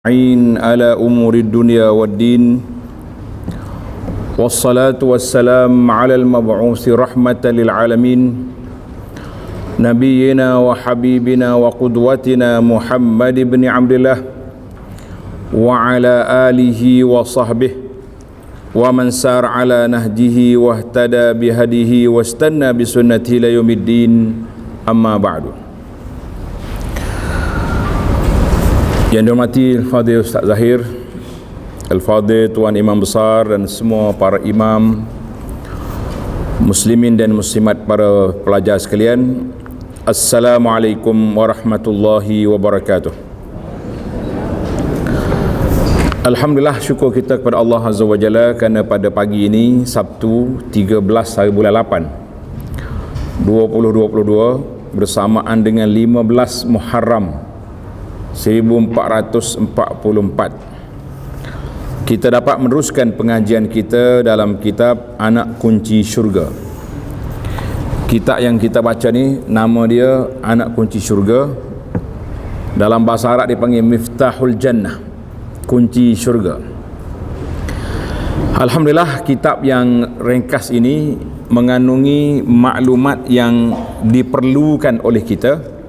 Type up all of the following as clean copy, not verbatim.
أجمعين على أمور الدنيا والدين والصلاة والسلام على المبعوث رحمة للعالمين نبينا وحبيبنا وقدوتنا محمد بن عبد الله وعلى آله وصحبه ومن سار على نهجه واهتدى بهديه واستنى بسنته إلى يوم الدين أما بعد. Yang dihormati Al-Fadhil Ustaz Zahir, Al-Fadhil Tuan Imam Besar dan semua para imam, muslimin dan muslimat, para pelajar sekalian, Assalamualaikum warahmatullahi wabarakatuh. Alhamdulillah, syukur kita kepada Allah Azza wa Jalla kerana pada pagi ini Sabtu 13 hari bulan 8 2022 bersamaan dengan 15 Muharram 1444, kita dapat meneruskan pengajian kita dalam kitab Anak Kunci Syurga. Kitab yang kita baca ni nama dia Anak Kunci Syurga. Dalam bahasa Arab dipanggil Miftahul Jannah, kunci syurga. Alhamdulillah, kitab yang ringkas ini mengandungi maklumat yang diperlukan oleh kita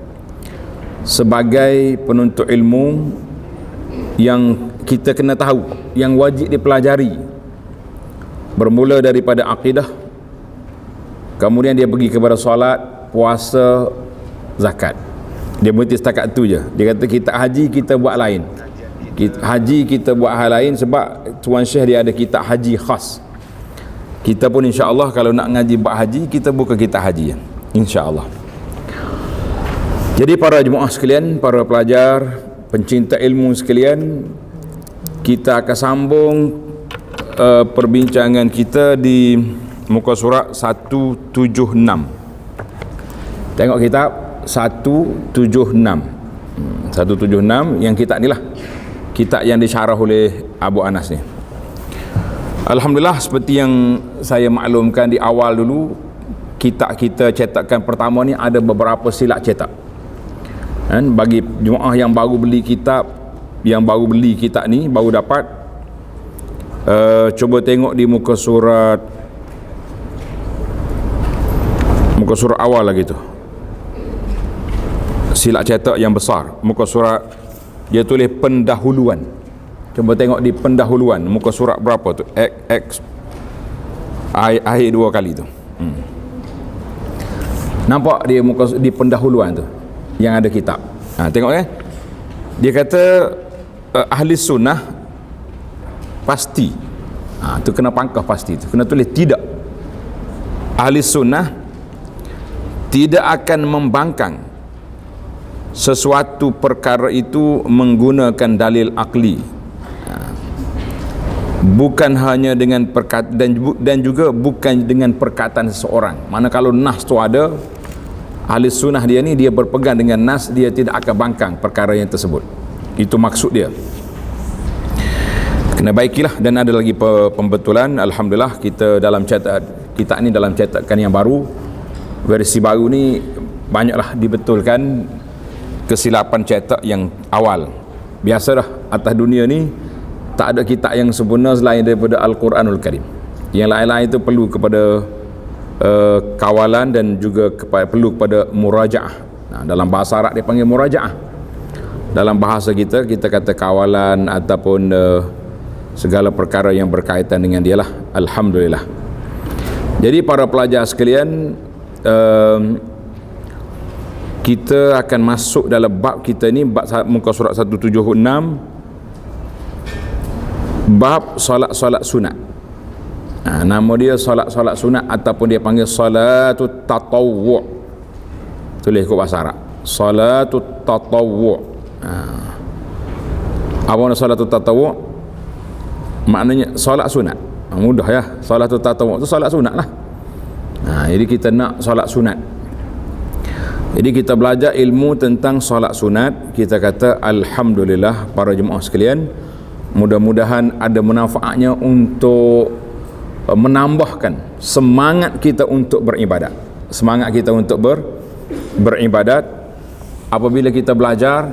sebagai penuntut ilmu, yang kita kena tahu, yang wajib dipelajari, bermula daripada akidah, kemudian dia pergi kepada solat, puasa, zakat. Dia berhenti setakat tu je. Dia kata kita haji kita buat lain, haji kita buat hal lain, sebab Tuan Syekh dia ada kitab haji khas. Kita pun insya-Allah kalau nak ngaji bab haji, kita buka kitab haji insya-Allah. Jadi para jemaah sekalian, para pelajar, pencinta ilmu sekalian, kita akan sambung perbincangan kita di muka surat 176. Tengok kitab 176. 176 yang kitab ni lah, kitab yang disyarah oleh Abu Anas ni. Alhamdulillah, seperti yang saya maklumkan di awal dulu, kitab kita cetakan pertama ni ada beberapa silap cetak. Bagi jemaah yang baru beli kitab, ni baru dapat, cuba tengok di muka surat awal lagi tu, silap cetak yang besar, muka surat dia tulis pendahuluan. Cuba tengok di pendahuluan, muka surat berapa tu, X akhir dua kali tu. Nampak dia muka di pendahuluan tu yang ada kitab. Tengok dia kata ahli sunnah pasti, tu kena pangkah pasti, tu kena tulis tidak. Ahli sunnah tidak akan membangkang sesuatu perkara itu menggunakan dalil akli, bukan hanya dengan perkataan, dan juga bukan dengan perkataan seseorang. Mana kalau nas tu ada, ahli sunnah dia ni, dia berpegang dengan nas, dia tidak akan bangkang perkara yang tersebut. Itu maksud dia. Kena baikilah. Dan ada lagi pembetulan. Alhamdulillah, kita dalam kitab ni dalam cetakan yang baru, versi baru ni, banyaklah dibetulkan kesilapan cetak yang awal. Biasalah, atas dunia ni tak ada kitab yang sempurna selain daripada Al-Quranul Karim. Yang lain-lain itu perlu kepada kawalan dan juga perlu kepada murajaah. Dalam bahasa Arab dia panggil murajaah. Dalam bahasa kita kata kawalan ataupun segala perkara yang berkaitan dengan dia lah. Alhamdulillah. Jadi para pelajar sekalian, kita akan masuk dalam bab kita ni, bab muka surat 176, bab solat sunat. Nama dia solat sunat ataupun dia panggil solatut tatawwu'. Tulis ikut bahasa Arab, solatut tatawwu'. Apa makna solatut tatawwu'? Maknanya solat sunat. Mudah ya, solatut tatawwu' tu solat sunat lah. Jadi kita nak solat sunat. Jadi kita belajar ilmu tentang solat sunat. Kita kata alhamdulillah para jemaah sekalian, mudah-mudahan ada manfaatnya untuk menambahkan semangat kita untuk beribadat. Semangat kita untuk beribadat. Apabila kita belajar,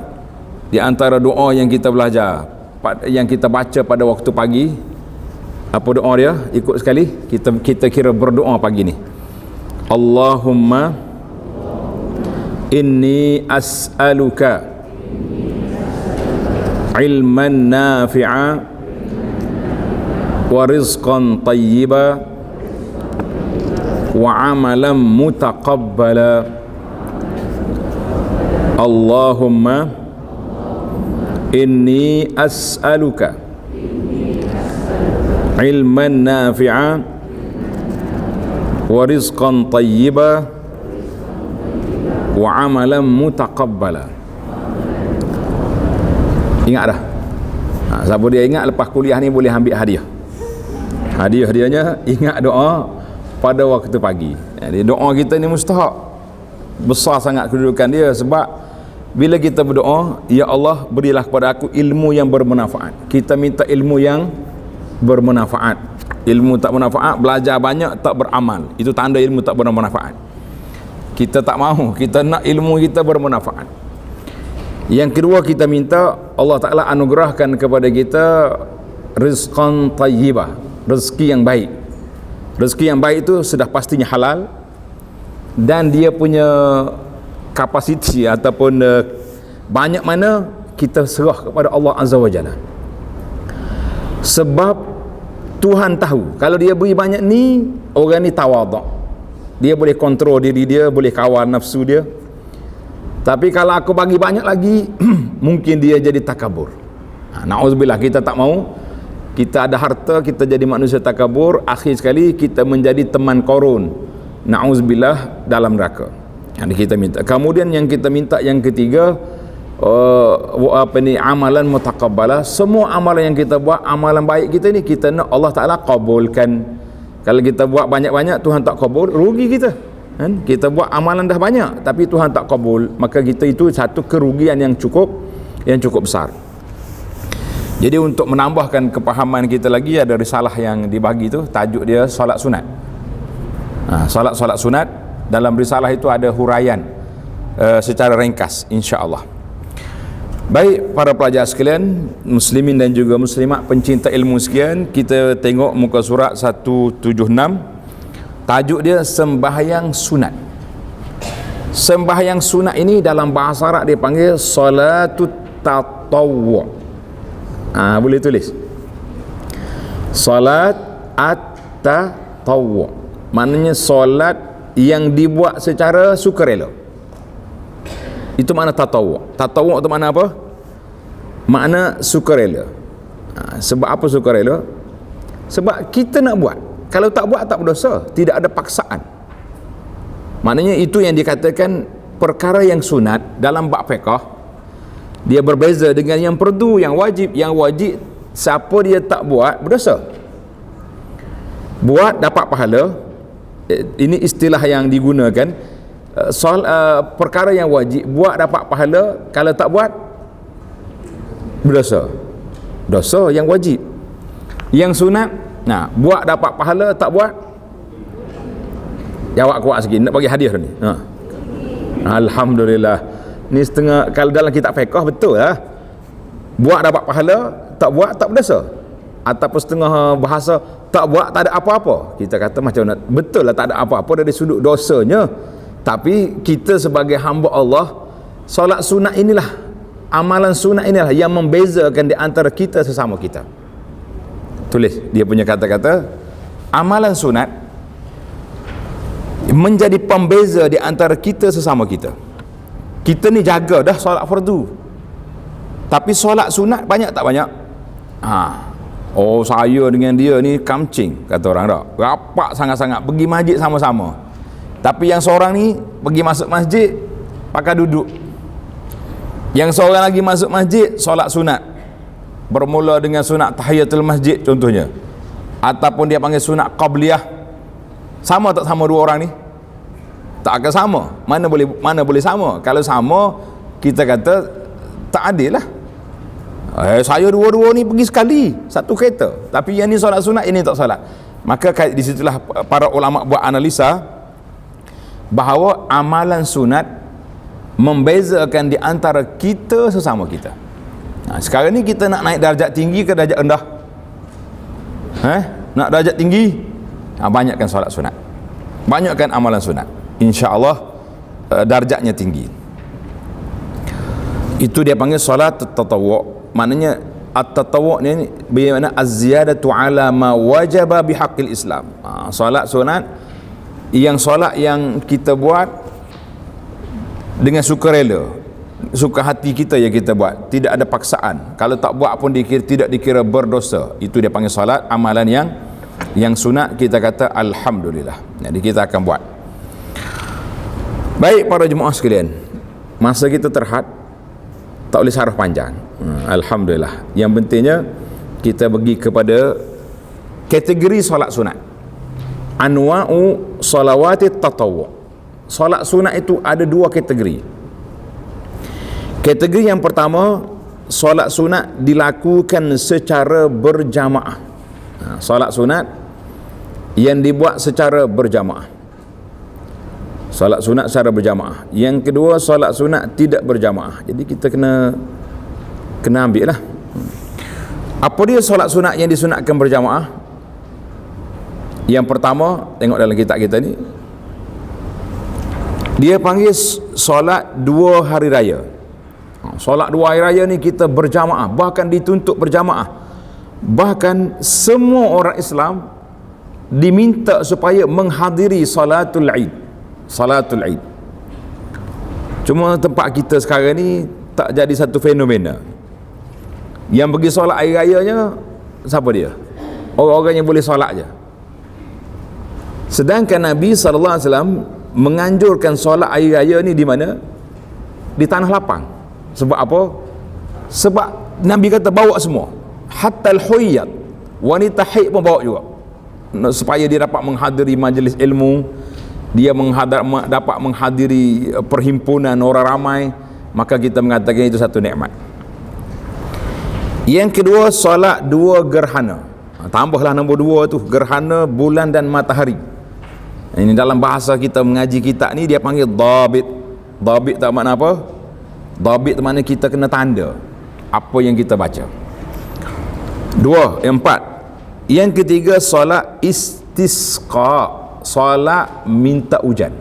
Di antara doa yang kita belajar, yang kita baca pada waktu pagi, apa doa dia? Ikut sekali, kita kira berdoa pagi ni. Allahumma inni as'aluka ilman nafi'a wa rizqan tayyiba wa amalan mutaqabbala. Allahumma inni as'aluka ilman nafi'a wa rizqan tayyiba wa amalan mutaqabbala. Ingat dah. Siapa dia ingat lepas kuliah ni boleh ambil hadiah. Hadiahnya ingat doa pada waktu pagi. Jadi doa kita ni mustahak. Besar sangat kedudukan dia, sebab bila kita berdoa, ya Allah berilah kepada aku ilmu yang bermanfaat. Kita minta ilmu yang bermanfaat. Ilmu tak bermanfaat, belajar banyak tak beramal, itu tanda ilmu tak bermanfaat. Kita tak mahu, kita nak ilmu kita bermanfaat. Yang kedua, kita minta Allah Ta'ala anugerahkan kepada kita rizqan tayyibah, rezeki yang baik. Rezeki yang baik itu sudah pastinya halal, dan dia punya kapasiti ataupun banyak mana kita serah kepada Allah Azza wa Jalla. Sebab Tuhan tahu kalau dia beri banyak ni, orang ni tawaduk, dia boleh kontrol diri dia, boleh kawal nafsu dia. Tapi kalau aku bagi banyak lagi mungkin dia jadi takabur. Na'udzubillah, kita tak mau. Kita ada harta, kita jadi manusia takabur, akhir sekali kita menjadi teman korun, na'udzubillah, dalam neraka. Yang kita minta. Kemudian yang kita minta yang ketiga, amalan mutaqabbalah. Semua amalan yang kita buat, amalan baik kita ni, kita nak Allah Ta'ala kabulkan. Kalau kita buat banyak-banyak Tuhan tak kabul, rugi kita kan? Kita buat amalan dah banyak tapi Tuhan tak kabul, maka kita itu satu kerugian yang cukup besar. Jadi untuk menambahkan kepahaman kita lagi, ada risalah yang dibagi tu, tajuk dia solat sunat. Solat sunat. Dalam risalah itu ada huraian secara ringkas, insya-Allah. Baik para pelajar sekalian, muslimin dan juga muslimat, pencinta ilmu sekalian, kita tengok muka surat 176. Tajuk dia sembahyang sunat. Sembahyang sunat ini dalam bahasa Arab dia panggil solatut tatawwu'. Boleh tulis solat at-tatawwu', maknanya solat yang dibuat secara sukarela. Itu makna tatawwu'. Tatawwu' itu makna apa? Makna sukarela. Sebab apa sukarela? Sebab kita nak buat. Kalau tak buat tak berdosa, tidak ada paksaan. Maknanya itu yang dikatakan perkara yang sunat dalam bab fiqh. Dia berbeza dengan yang fardu, yang wajib. Yang wajib siapa dia tak buat berdosa. Buat dapat pahala. Ini istilah yang digunakan. Perkara yang wajib buat dapat pahala, kalau tak buat berdosa. Dosa yang wajib. Yang sunat, buat dapat pahala, tak buat jawab kuat sikit, nak bagi hadiah ni. Alhamdulillah. Ni setengah, kalau dalam kitab fiqh betul lah. Buat dapat pahala, tak buat tak berdosa. Ataupun setengah bahasa, tak buat tak ada apa-apa. Kita kata macam mana? Betul lah tak ada apa-apa dari sudut dosanya. Tapi kita sebagai hamba Allah, solat sunat inilah, amalan sunat inilah yang membezakan di antara kita sesama kita. Tulis dia punya kata-kata, amalan sunat menjadi pembeza di antara kita sesama kita. Kita ni jaga dah solat fardu, tapi solat sunat banyak tak banyak? Oh, saya dengan dia ni kamcing, kata orang tak, rapat sangat-sangat, pergi masjid sama-sama. Tapi yang seorang ni pergi masuk masjid pakai duduk. Yang seorang lagi masuk masjid solat sunat, bermula dengan sunat tahiyatul masjid contohnya, ataupun dia panggil sunat qabliyah. Sama tak sama dua orang ni? Tak akan sama. Mana boleh sama? Kalau sama, kita kata tak adil lah. Saya dua-dua ni pergi sekali satu kereta, tapi yang ni solat sunat, ini tak solat. Maka di situlah para ulama buat analisa bahawa amalan sunat membezakan di antara kita sesama kita. Sekarang ni kita nak naik darjat tinggi ke darjat rendah? Nak darjat tinggi, banyakkan solat sunat, banyakkan amalan sunat, insya-Allah darjatnya tinggi. Itu dia panggil solat tatawwu'. Maknanya at-tatawwu' ni bermakna az-ziyadatu ala ma wajaba bihaqqil Islam. Solat sunat yang solat yang kita buat dengan sukarela, suka hati kita yang kita buat, tidak ada paksaan. Kalau tak buat pun tidak dikira berdosa. Itu dia panggil solat amalan yang sunat, kita kata alhamdulillah. Jadi kita akan buat. Baik para jemaah sekalian, masa kita terhad, tak boleh sarah panjang. Alhamdulillah. Yang pentingnya kita pergi kepada kategori solat sunat. Anwa'u salawati tatawwu'. Solat sunat itu ada dua kategori. Kategori yang pertama, solat sunat dilakukan secara berjamaah. Solat sunat yang dibuat secara berjamaah. Solat sunat secara berjamaah. Yang kedua, solat sunat tidak berjamaah. Jadi kita kena ambil lah. Apa dia solat sunat yang disunatkan berjamaah? Yang pertama, tengok dalam kitab kita ni, dia panggil solat 2 hari raya. Solat 2 hari raya ni kita berjamaah, bahkan dituntut berjamaah. Bahkan semua orang Islam diminta supaya menghadiri salatul Aid. Salatul Aid. Cuma tempat kita sekarang ni tak jadi satu fenomena. Yang pergi solat hari rayanya siapa dia? Orang-orang yang boleh solat je. Sedangkan Nabi SAW menganjurkan solat hari raya ni di mana? Di tanah lapang. Sebab apa? Sebab Nabi kata bawa semua, hatta al-huyyat, wanita haid pun bawa juga, supaya dia dapat menghadiri majlis ilmu, dia dapat menghadiri perhimpunan orang ramai. Maka kita mengatakan itu satu nikmat. Yang kedua, solat 2 gerhana. Tambahlah nombor 2 tu, gerhana bulan dan matahari. Ini dalam bahasa kita mengaji kitab ni dia panggil dhabit. Dhabit tak makna apa? Dhabit tu makna kita kena tanda apa yang kita baca. 2, 4. Yang ketiga, solat istisqa, solat minta hujan.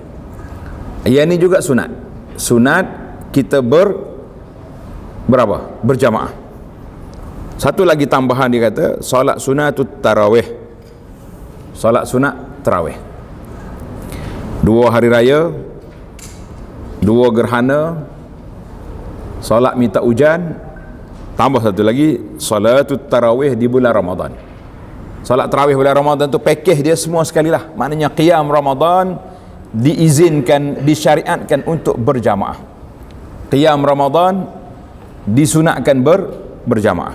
Yang ni juga sunat. Sunat kita berapa? Berjamaah. Satu lagi tambahan dia kata, solat sunatut tarawih. Solat sunat tarawih. 2 hari raya, 2 gerhana, solat minta hujan, tambah satu lagi, solatut tarawih di bulan Ramadan. Solat tarawih bulan Ramadan tu pakej dia semua sekali lah. Maknanya qiyam Ramadan diizinkan, disyariatkan untuk berjamaah. Qiyam Ramadan disunatkan berjamaah.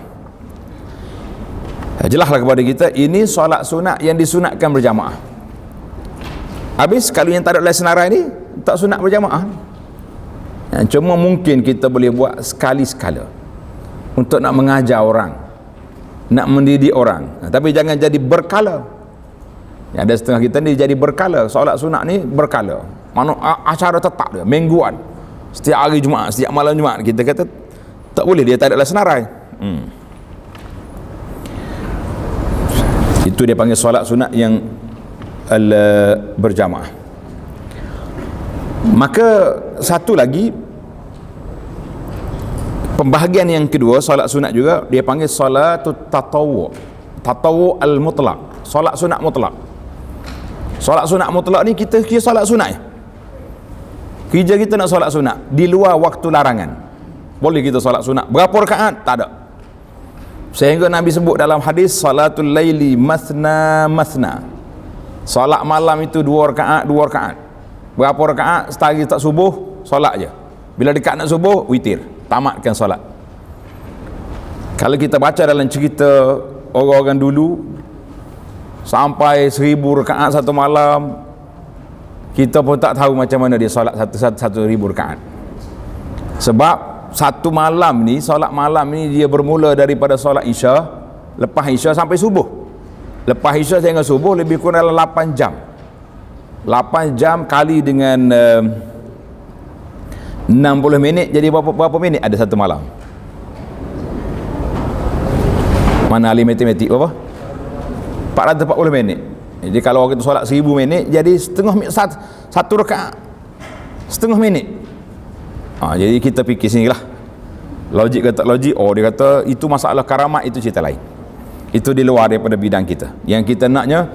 Jelaslah kepada kita, ini solat sunat yang disunatkan berjamaah. Habis kalau yang tak ada senarai ni tak sunat berjamaah. Cuma mungkin kita boleh buat sekali-sekala untuk nak mengajar orang, nak mendidik orang. Tapi jangan jadi berkala. Ada setengah kita ni jadi berkala. Solat sunat ni berkala. Mana acara tetap dia, mingguan, setiap hari Jumaat, setiap malam Jumaat. Kita kata tak boleh, dia tak ada senarai. Itu dia panggil solat sunat yang berjamaah. Maka satu lagi, pembahagian yang kedua solat sunat juga dia panggil solatut tatawwu'. Tatawwu' al-mutlaq, solat sunat mutlak. Solat sunat mutlak ni kita kira solat sunat. Kerja kita nak solat sunat di luar waktu larangan. Boleh kita solat sunat berapa rakaat? Tak ada. Sehingga Nabi sebut dalam hadis, salatul laili masna masna. Solat malam itu 2 rakaat, 2 rakaat. Berapa rakaat? Setari tak subuh, solat je. Bila dekat nak subuh, witir, tamatkan solat. Kalau kita baca dalam cerita orang-orang dulu, sampai 1000 rakaat satu malam, kita pun tak tahu macam mana dia solat 1,000 rakaat. Sebab satu malam ni, solat malam ni dia bermula daripada solat Isya, lepas Isya sampai subuh. Lepas Isya sehingga subuh lebih kurang dalam 8 jam. 8 jam kali dengan 60 minit jadi berapa minit ada satu malam? Mana ahli matematik berapa? 440 minit. Jadi kalau orang itu solat 1000 minit, jadi satu rakaat setengah minit. Jadi kita fikir sini lah, logik kata logik, dia kata itu masalah karamat, itu cerita lain, itu di luar daripada bidang kita. Yang kita naknya,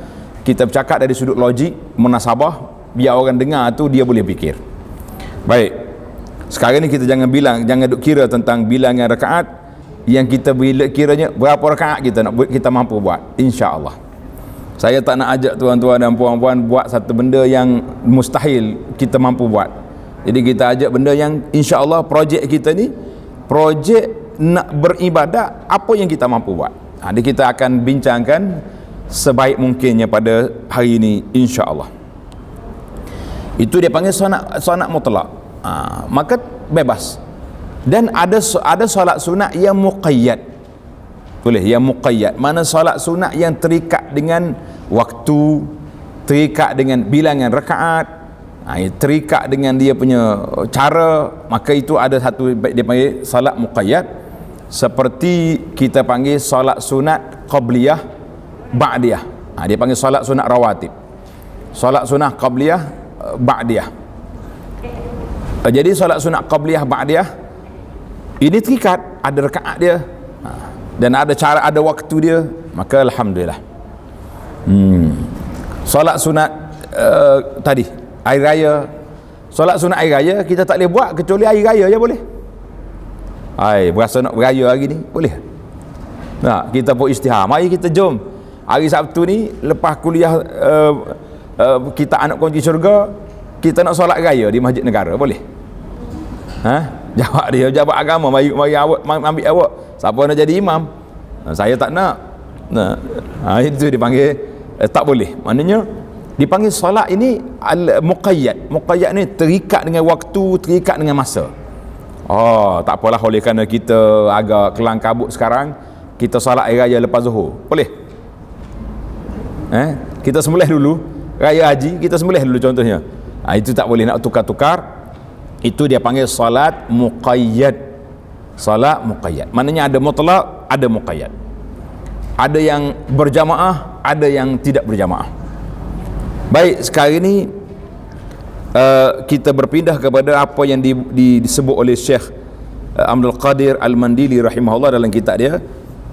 kita bercakap dari sudut logik, munasabah, biar orang dengar tu dia boleh fikir. Baik, sekarang ni kita jangan duk kira tentang bilangan rakaat. Yang kita bila kiranya berapa rakaat kita mampu buat, insya-Allah. Saya tak nak ajak tuan-tuan dan puan-puan buat satu benda yang mustahil kita mampu buat. Jadi kita ajak benda yang insya-Allah projek kita ni projek nak beribadat, apa yang kita mampu buat. Jadi kita akan bincangkan sebaik mungkinnya pada hari ini, insya-Allah. Itu dia panggil solat mutlak. Maka bebas. Dan ada solat sunat yang muqayyad. Boleh, yang muqayyad. Mana solat sunat yang terikat dengan waktu, terikat dengan bilangan rakaat, terikat dengan dia punya cara, maka itu ada satu dia panggil solat muqayyad. Seperti kita panggil solat sunat qabliyah, ba'diyah. Dia panggil solat sunat rawatib. Solat sunat qabliyah, ba'diyah. Jadi solat sunat qabliyah, ba'diyah ini terikat, ada rakaat dia, dan ada cara, ada waktu dia, maka alhamdulillah. Solat sunat tadi hari raya, solat sunat hari raya kita tak boleh buat kecuali hari raya je boleh. Berasa nak beraya hari ni boleh. Kita pun istihar, mari kita jom hari Sabtu ni lepas kuliah kita anak kunci syurga, kita nak solat raya di Masjid Negara, boleh? Jawab dia, jabat agama, mari awak ambil awak. Siapa nak jadi imam? Saya tak nak. Itu dipanggil tak boleh. Maknanya dipanggil solat ini muqayyad. Muqayyad ni terikat dengan waktu, terikat dengan masa. Tak apalah, oleh kerana kita agak kelang kabut sekarang, kita solat hari raya lepas Zuhur. Boleh? Kita sembelih dulu raya haji, kita sembelih dulu contohnya. Itu tak boleh nak tukar-tukar. Itu dia panggil salat muqayyad. Salat muqayyad, maknanya ada mutlak, ada muqayyad. Ada yang berjamaah, ada yang tidak berjamaah. Baik, sekarang ini kita berpindah kepada apa yang disebut oleh Syekh Abdul Qadir Al-Mandili rahimahullah dalam kitab dia.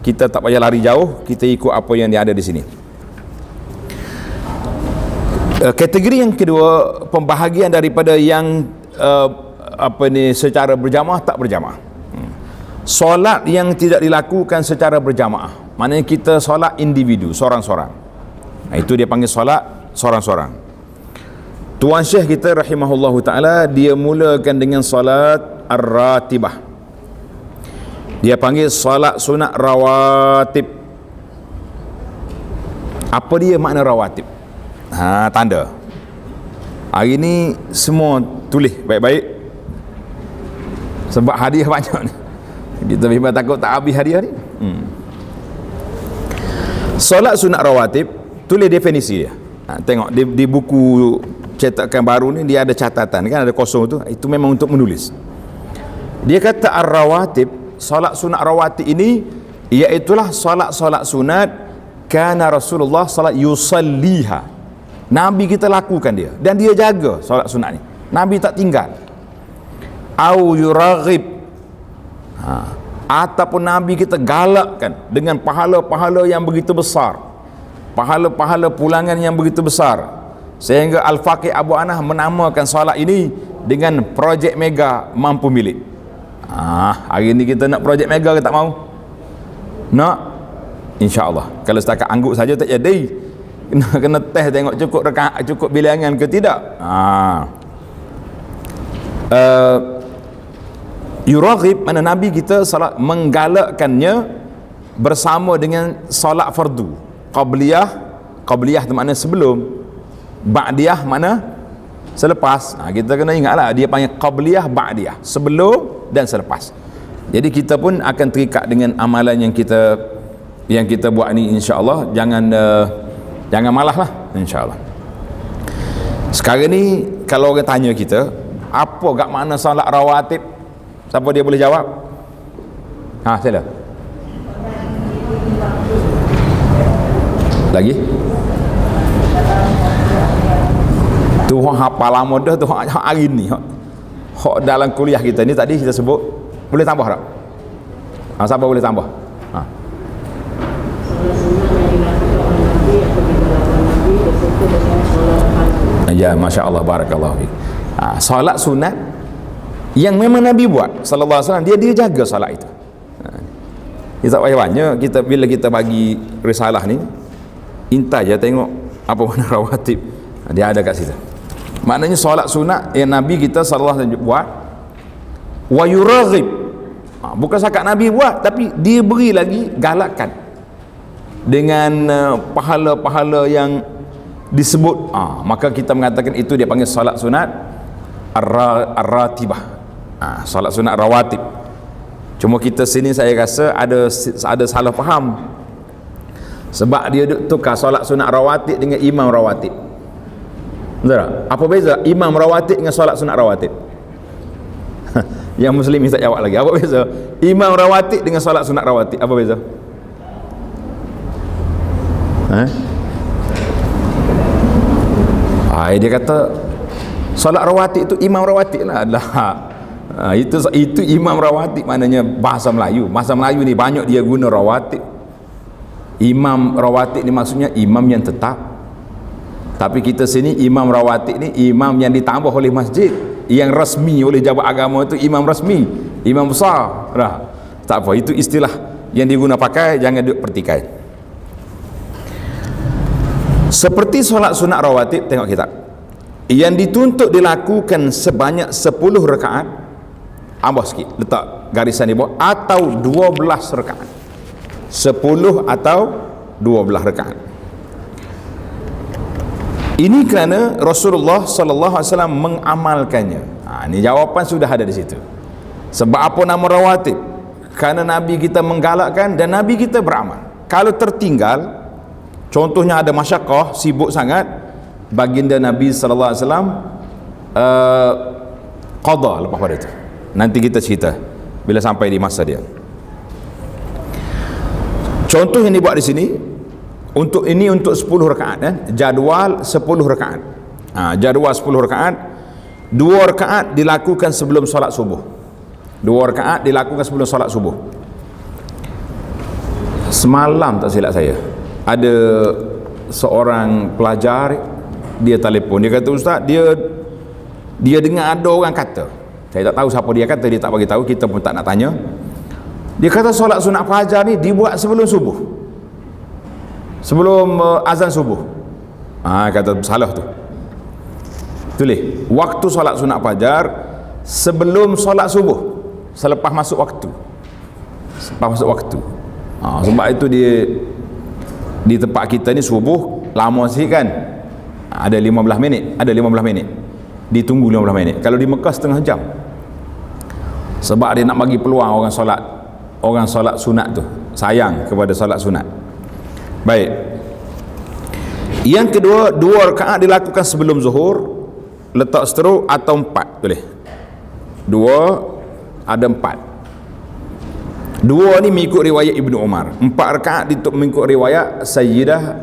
Kita tak payah lari jauh, kita ikut apa yang dia ada di sini. Kategori yang kedua, pembahagian daripada yang secara berjamaah, tak berjamaah. Solat yang tidak dilakukan secara berjamaah, maknanya kita solat individu, seorang-seorang. Itu dia panggil solat seorang-seorang. Tuan Syekh kita rahimahullahu ta'ala, dia mulakan dengan solat ar-ratibah. Dia panggil solat sunat rawatib. Apa dia makna rawatib? Tanda. Hari ni semua tulis baik-baik, sebab hadiah banyak ni. Kita memang takut tak habis hadiah ni. Solat sunat rawatib, tulis definisi dia. Tengok di buku cetakan baru ni, dia ada catatan kan, ada kosong tu. Itu memang untuk menulis. Dia kata ar-rawatib, solat sunat rawatib ini iaitulah solat-solat sunat kana Rasulullah salat yusalliha. Nabi kita lakukan dia, dan dia jaga solat sunat ni. Nabi tak tinggal. Au yuraghib, ataupun Nabi kita galakkan dengan pahala-pahala yang begitu besar, pahala-pahala pulangan yang begitu besar, sehingga Al-Faqih Abu Anah menamakan solat ini dengan projek mega mampu milik. Hari ni kita nak projek mega ke tak mau? Nak? InsyaAllah. Kalau setakat angguk saja tak jadi. Kena test tengok cukup rakaat, cukup bilangan ke tidak. Yuraghib, mana Nabi kita salat menggalakkannya bersama dengan salat fardu. Qabliyah tu makna sebelum, ba'diyah mana selepas. Kita kena ingatlah, dia panggil qabliyah, ba'diyah, sebelum dan selepas. Jadi kita pun akan terikat dengan amalan yang kita buat ni, insya-Allah. Jangan malah lah, insya-Allah. Sekarang ni kalau orang tanya kita, apa gak makna solat rawatib? Siapa dia boleh jawab? Sila. Lagi? Tu hak hafal lama dah, tu hak hari ni. Hak dalam kuliah kita ni tadi kita sebut. Boleh tambah tak? Siapa boleh tambah? Ya, Masya Allah, barakallahu fiik. Solat sunat yang memang Nabi buat sallallahu alaihi wasallam, dia jaga solat itu. Kita tak payah banyak, bila kita bagi risalah ni, intai je tengok apa mana rawatib. Dia ada kat situ. Maknanya solat sunat yang Nabi kita sallallahu alaihi wasallam buat, wa yuraghib. Bukan sakat Nabi buat, tapi dia beri lagi galakan dengan pahala-pahala yang disebut. Maka kita mengatakan itu dia panggil solat sunat ar-ratibah. Solat sunat rawatib. Cuma kita sini saya rasa ada salah faham, sebab dia tukar solat sunat rawatib dengan imam rawatib. Betul tak? Apa beza imam rawatib dengan solat sunat rawatib? Yang muslim tak jawab lagi. Apa beza imam rawatib dengan solat sunat rawatib? Apa beza? Dia kata solat rawatib itu imam rawatib lah. Itu imam rawatib, maknanya bahasa Melayu. Bahasa Melayu ni banyak dia guna rawatib. Imam rawatib ni maksudnya imam yang tetap. Tapi kita sini imam rawatib ni imam yang ditambah oleh masjid, yang rasmi oleh jabat agama, itu imam rasmi, imam besar. Tak apa, itu istilah yang diguna pakai, jangan dipertikai. Seperti solat sunat rawatib, tengok kitab, yang dituntut dilakukan sebanyak 10 rakaat, ambah sikit, letak garisan di bawah, atau 12 rakaat. 10 atau 12 rakaat. Ini kerana Rasulullah sallallahu alaihi wasallam mengamalkannya. Ini jawapan sudah ada di situ. Sebab apa nama rawatib? Kerana Nabi kita menggalakkan dan Nabi kita beramal. Kalau tertinggal, contohnya ada masyaqqah, sibuk sangat, baginda Nabi sallallahu alaihi wasallam qada lepas pada itu. Nanti kita cerita bila sampai di masa dia. Contoh yang dibuat di sini, untuk 10 rakaat, jadual 10 rakaat. Jadual 10 rakaat, 2 rakaat dilakukan sebelum solat subuh. 2 rakaat dilakukan sebelum solat subuh. Semalam tak silap saya, ada seorang pelajar, dia telefon, dia kata, ustaz, dia dengar ada orang kata, saya tak tahu siapa dia kata, dia tak bagi tahu, kita pun tak nak tanya. Dia kata solat sunat fajar ni dibuat sebelum subuh, sebelum azan subuh. Kata salah tu. Tulis waktu solat sunat fajar sebelum solat subuh, selepas masuk waktu. Selepas masuk waktu. Sebab itu dia di tempat kita ni subuh lama sikit kan. Ada 15 minit, ditunggu 15 minit. Kalau di Mekah setengah jam. Sebab dia nak bagi peluang orang solat sunat tu, sayang kepada solat sunat. Baik. Yang kedua, 2 rakaat dilakukan sebelum zuhur, letak seteruk, atau 4 boleh. 2 ada 4. 2 ni mengikut riwayat Ibnu Umar. 4 rakaat mengikut riwayat Sayyidah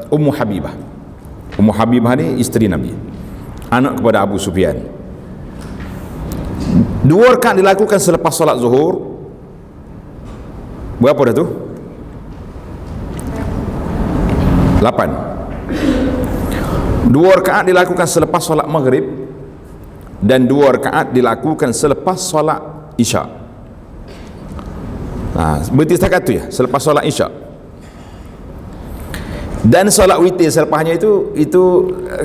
Ummu Habibah. Ummu Habibah ni isteri Nabi, anak kepada Abu Sufyan. 2 rakaat dilakukan selepas solat zuhur. Berapa dah tu? 8. 2 rakaat dilakukan selepas solat maghrib, dan 2 rakaat dilakukan selepas solat isyak. Berarti setakat tu ya, selepas solat isyak. Dan solat witir selepasnya itu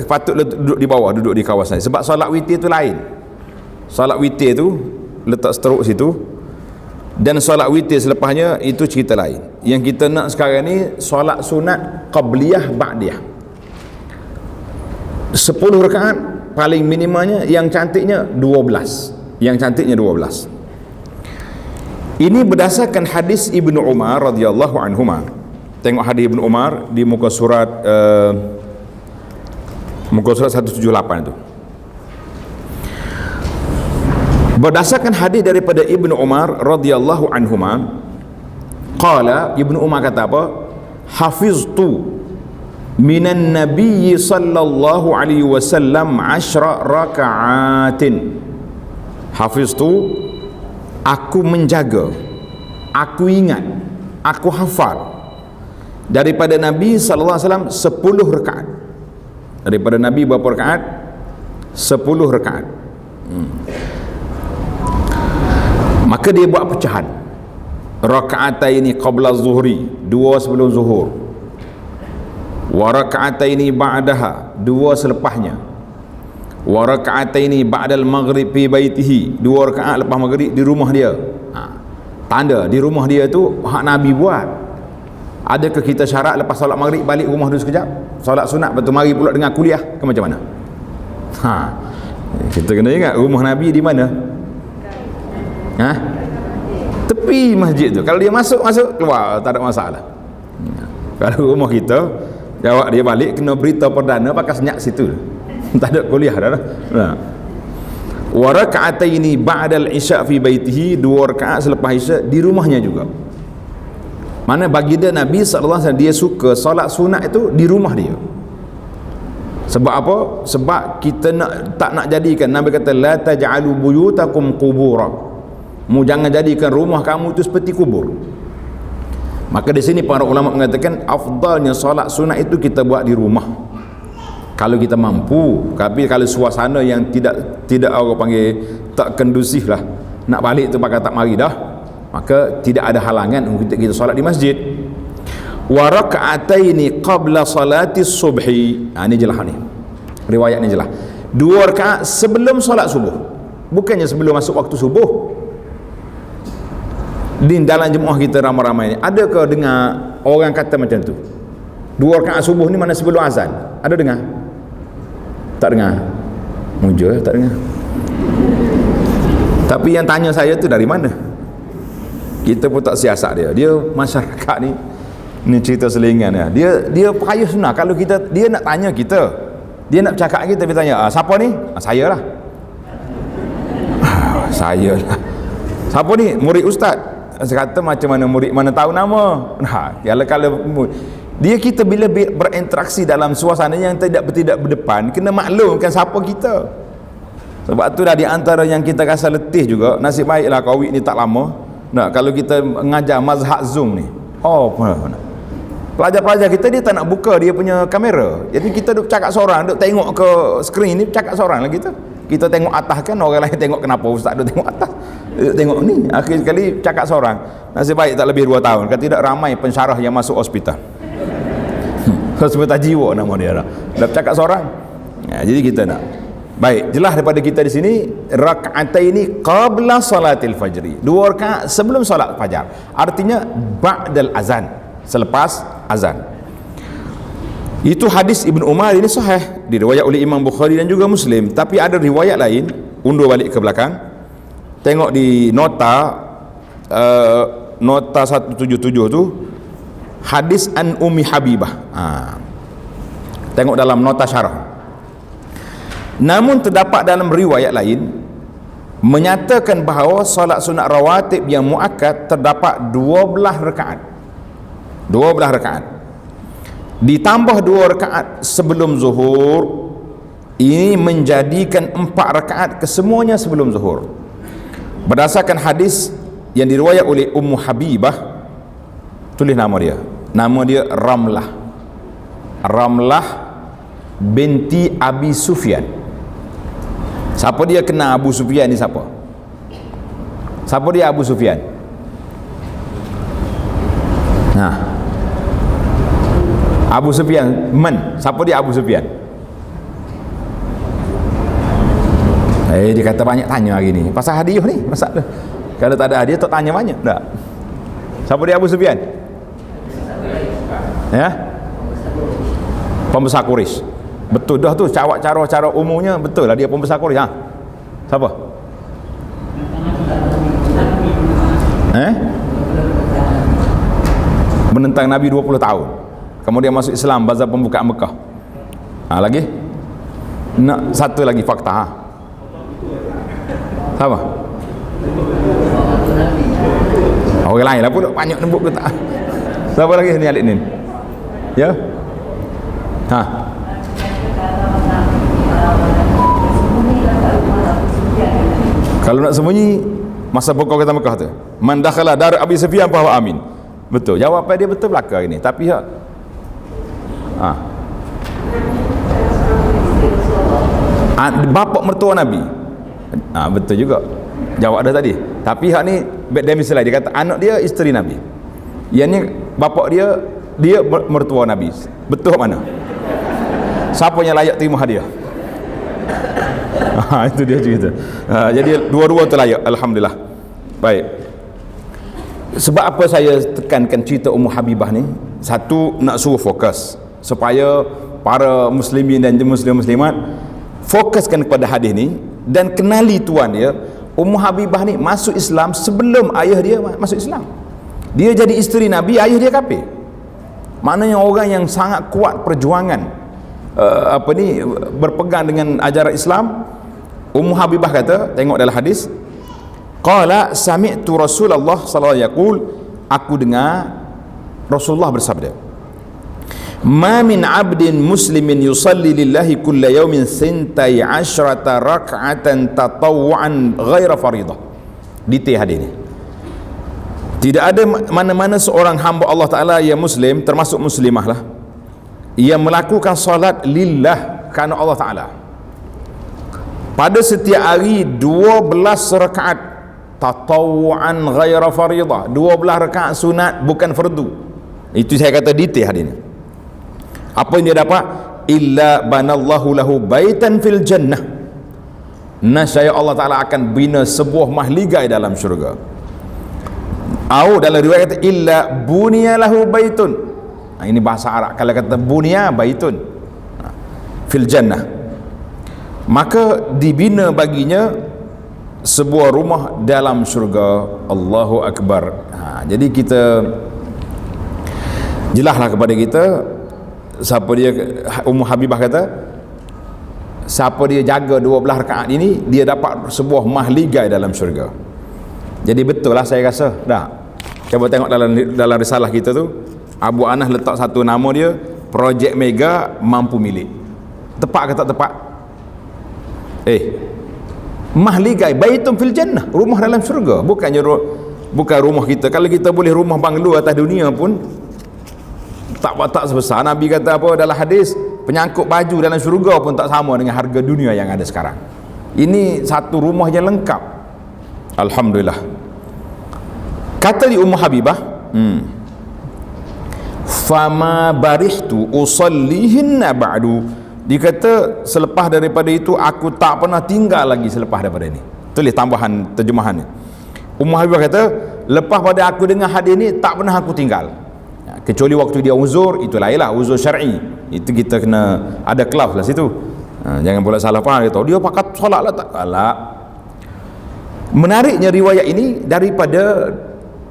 patut duduk di bawah, duduk di kawasan. Sebab solat witir tu lain. Solat witir tu letak seteruk situ, dan solat witir selepasnya itu cerita lain. Yang kita nak sekarang ni solat sunat qabliyah ba'diyah. 10 rakaat paling minimanya, yang cantiknya 12. Yang cantiknya 12. Ini berdasarkan hadis Ibnu Umar radhiyallahu anhuma. Tengok hadis Ibnu Umar di muka surat 178 tu. Berdasarkan hadis daripada Ibnu Umar radhiyallahu anhuma, qala, Ibnu Umar kata apa? Hafiztu minan nabiyyi sallallahu alaihi wasallam 10 raka'atin. Hafiztu, aku menjaga, aku ingat, aku hafal daripada Nabi sallallahu alaihi wasallam 10 rakaat. Daripada Nabi berapa rakaat? 10 rakaat. Maka dia buat pecahan. Raka'ataini qabla zuhri, 2 sebelum zuhur. Wa raka'ataini ba'daha, 2 selepasnya. Wa raka'ataini ba'dal maghrib fi baitihi, 2 rakaat lepas maghrib di rumah dia. Tanda di rumah dia tu hak Nabi buat. Adakah kita syarat lepas solat maghrib balik rumah dulu sekejap, solat sunat, lepas tu mari pula dengan kuliah ke macam mana? Kita kena ingat rumah Nabi di mana? Tepi masjid tu. Kalau dia masuk keluar, tak ada masalah. Kalau rumah kita, jawab dia balik kena berita perdana pakai senyap situ. Tak ada kuliah dah. Wa raka'ataini ba'dal isya' fi baitihi, 2 rakaat selepas isya' di rumahnya juga. Mana baginda Nabi SAW dia suka solat sunat itu di rumah dia. Sebab apa? Sebab kita tak nak jadikan, Nabi kata la taj'alu buyutakum qubura. Mu jangan jadikan rumah kamu itu seperti kubur. Maka di sini para ulama mengatakan afdalnya solat sunat itu kita buat di rumah. Kalau kita mampu, tapi kalau suasana yang tidak orang panggil tak kondusif lah, nak balik tu pakai tak mari dah, maka tidak ada halangan untuk kita solat di masjid. Wa raka'ataini qabla salati subhi. Ini jelas ni. Riwayat ni jelas. 2 rakaat sebelum solat subuh. Bukannya sebelum masuk waktu subuh. Di dalam jemaah kita ramai-ramai ni, adakah dengar orang kata macam tu? 2 rakaat subuh ni mana sebelum azan? Ada dengar? Tak dengar? Mujur tak dengar. Tapi yang tanya saya tu dari mana? Kita pun tak siasat dia. Dia masyarakat ni cerita selingan dia payah sunnah. Kalau dia nak tanya kita, dia nak bercakap kita, dia tanya, siapa ni? Saya lah. Saya lah. Siapa ni? Murid ustaz. Saya kata macam mana murid mana tahu nama? Kalau kita bila berinteraksi dalam suasana yang tidak berdepan, kena maklumkan siapa kita. Sebab tu dah di antara yang kita rasa letih juga, nasib baiklah Covid ni tak lama. Kalau kita mengajar mazhab Zoom ni, pelajar-pelajar kita dia tak nak buka dia punya kamera. Jadi kita duk cakap seorang, duk tengok ke skrin ni, cakap seorang lah kita tengok atas kan, orang lain tengok kenapa ustaz duk tengok atas, duk tengok ni. Akhir sekali cakap seorang. Nasib baik tak lebih 2 tahun, kalau tidak ramai pensyarah yang masuk hospital. Hospital jiwa nama dia dah cakap seorang. Jadi kita nak baik jelas daripada kita di sini, raka'ataini qabla salatil fajri, 2 rakaat sebelum solat fajar, artinya ba'dal azan, selepas azan. Itu hadis Ibn Umar ini sahih, diriwayat oleh Imam Bukhari dan juga Muslim. Tapi ada riwayat lain, undur balik ke belakang, tengok di nota 177 tu, hadis an Ummi Habibah. Tengok dalam nota syarah. Namun terdapat dalam riwayat lain menyatakan bahawa solat sunat rawatib yang muakkad terdapat 12 rakaat. 12 rakaat. Ditambah 2 rakaat sebelum zuhur, ini menjadikan 4 rakaat kesemuanya sebelum zuhur. Berdasarkan hadis yang diriwayat oleh Ummu Habibah, tulis nama dia Ramlah binti Abi Sufyan. Siapa dia kenal Abu Sufyan ni siapa? Siapa dia Abu Sufyan? Abu Sufyan siapa dia Abu Sufyan? Dia kata banyak tanya hari ni pasal hadiah ni, masalah. Kalau tak ada hadiah tak tanya banyak tak? Siapa dia Abu Sufyan? Pembesar Quraisy. Betul dah tu, cara umumnya betul lah dia pembesar Quraisy. Siapa? Menentang Nabi 20 tahun. Kemudian masuk Islam, bazar pembukaan Mekah. Lagi? Nak satu lagi fakta. Siapa? Orang lain lah pula banyak nebuk ke tak. Siapa lagi ni Alik ni? Ya? Ha. Kalau nak sembunyi masa pokok kata Mekah tu, man dakhala dar Abi Sufyan fa huwa amin. Betul. Jawapan dia betul belaka hari ni. Tapi bapak mertua Nabi. Betul juga. Jawab dah tadi. Tapi hak ni back damage lah. Dia kata anak dia isteri Nabi. Yang ni bapak dia mertua Nabi. Betul mana? Siapa yang layak terima hadiah? Itu dia cerita. Jadi dua-dua tu layak, alhamdulillah. Baik. Sebab apa saya tekankan cerita Ummu Habibah ni? Satu, nak suruh fokus supaya para muslimin dan muslimat fokuskan kepada hadis ni dan kenali tuan dia. Ummu Habibah ni masuk Islam sebelum ayah dia masuk Islam. Dia jadi isteri Nabi, ayah dia kafir. Maknanya orang yang sangat kuat perjuangan berpegang dengan ajaran Islam. Ummu Habibah kata, tengok dalam hadis, qala sami'tu Rasulullah sallallahu alaihi wasallam, aku dengar Rasulullah bersabda, ma min 'abdin muslimin yusalli lillahi kulla yawmin 12 rak'atan tatawwu'an ghaira faridah. Detail hadis ni. Tidak ada mana-mana seorang hamba Allah Ta'ala yang muslim, termasuk muslimah lah, yang melakukan solat lillah kerana Allah Ta'ala pada setiap hari 12 rakaat tatawu'an ghaira faridah, 12 rakaat sunat bukan fardu. Itu saya kata detail hadis ni. Apa yang dia dapat? Illa banallahu lahu baitan fil jannah, nascaya Allah Ta'ala akan bina sebuah mahligai dalam syurga. Dalam riwayat kata illa bunya lahu baitun. Ini bahasa Arab. Kalau kata bunya baitun fil jannah, maka dibina baginya sebuah rumah dalam syurga. Allahu Akbar. Jadi kita jelaslah kepada kita, siapa dia, Ummu Habibah kata, siapa dia jaga 12 rakaat ini, dia dapat sebuah mahligai dalam syurga. Jadi betul lah saya rasa. Cuba tengok dalam risalah kita tu, Abu Anas letak satu nama dia, Projek Mega Mampu Milik. Tepat ke tak tepat? Mahligai baitun fil jannah, rumah dalam syurga. Bukan rumah kita. Kalau kita boleh rumah banglo atas dunia pun tak sebesar. Nabi kata apa dalam hadis, penyangkut baju dalam syurga pun tak sama dengan harga dunia yang ada sekarang. Ini satu rumah yang lengkap, alhamdulillah. Kata di Ummu Habibah, fama barihtu usallihinna ba'du. Dia kata selepas daripada itu aku tak pernah tinggal lagi selepas daripada ini. Tulis tambahan terjemahannya. Ummu Habibah kata, lepas pada aku dengar hadis ni tak pernah aku tinggal. Kecuali waktu dia uzur, itu lainlah, uzur syar'i. Itu kita kena ada klaus lah situ. Jangan pula salah faham, dia pakat solat lah tak. Menariknya riwayat ini daripada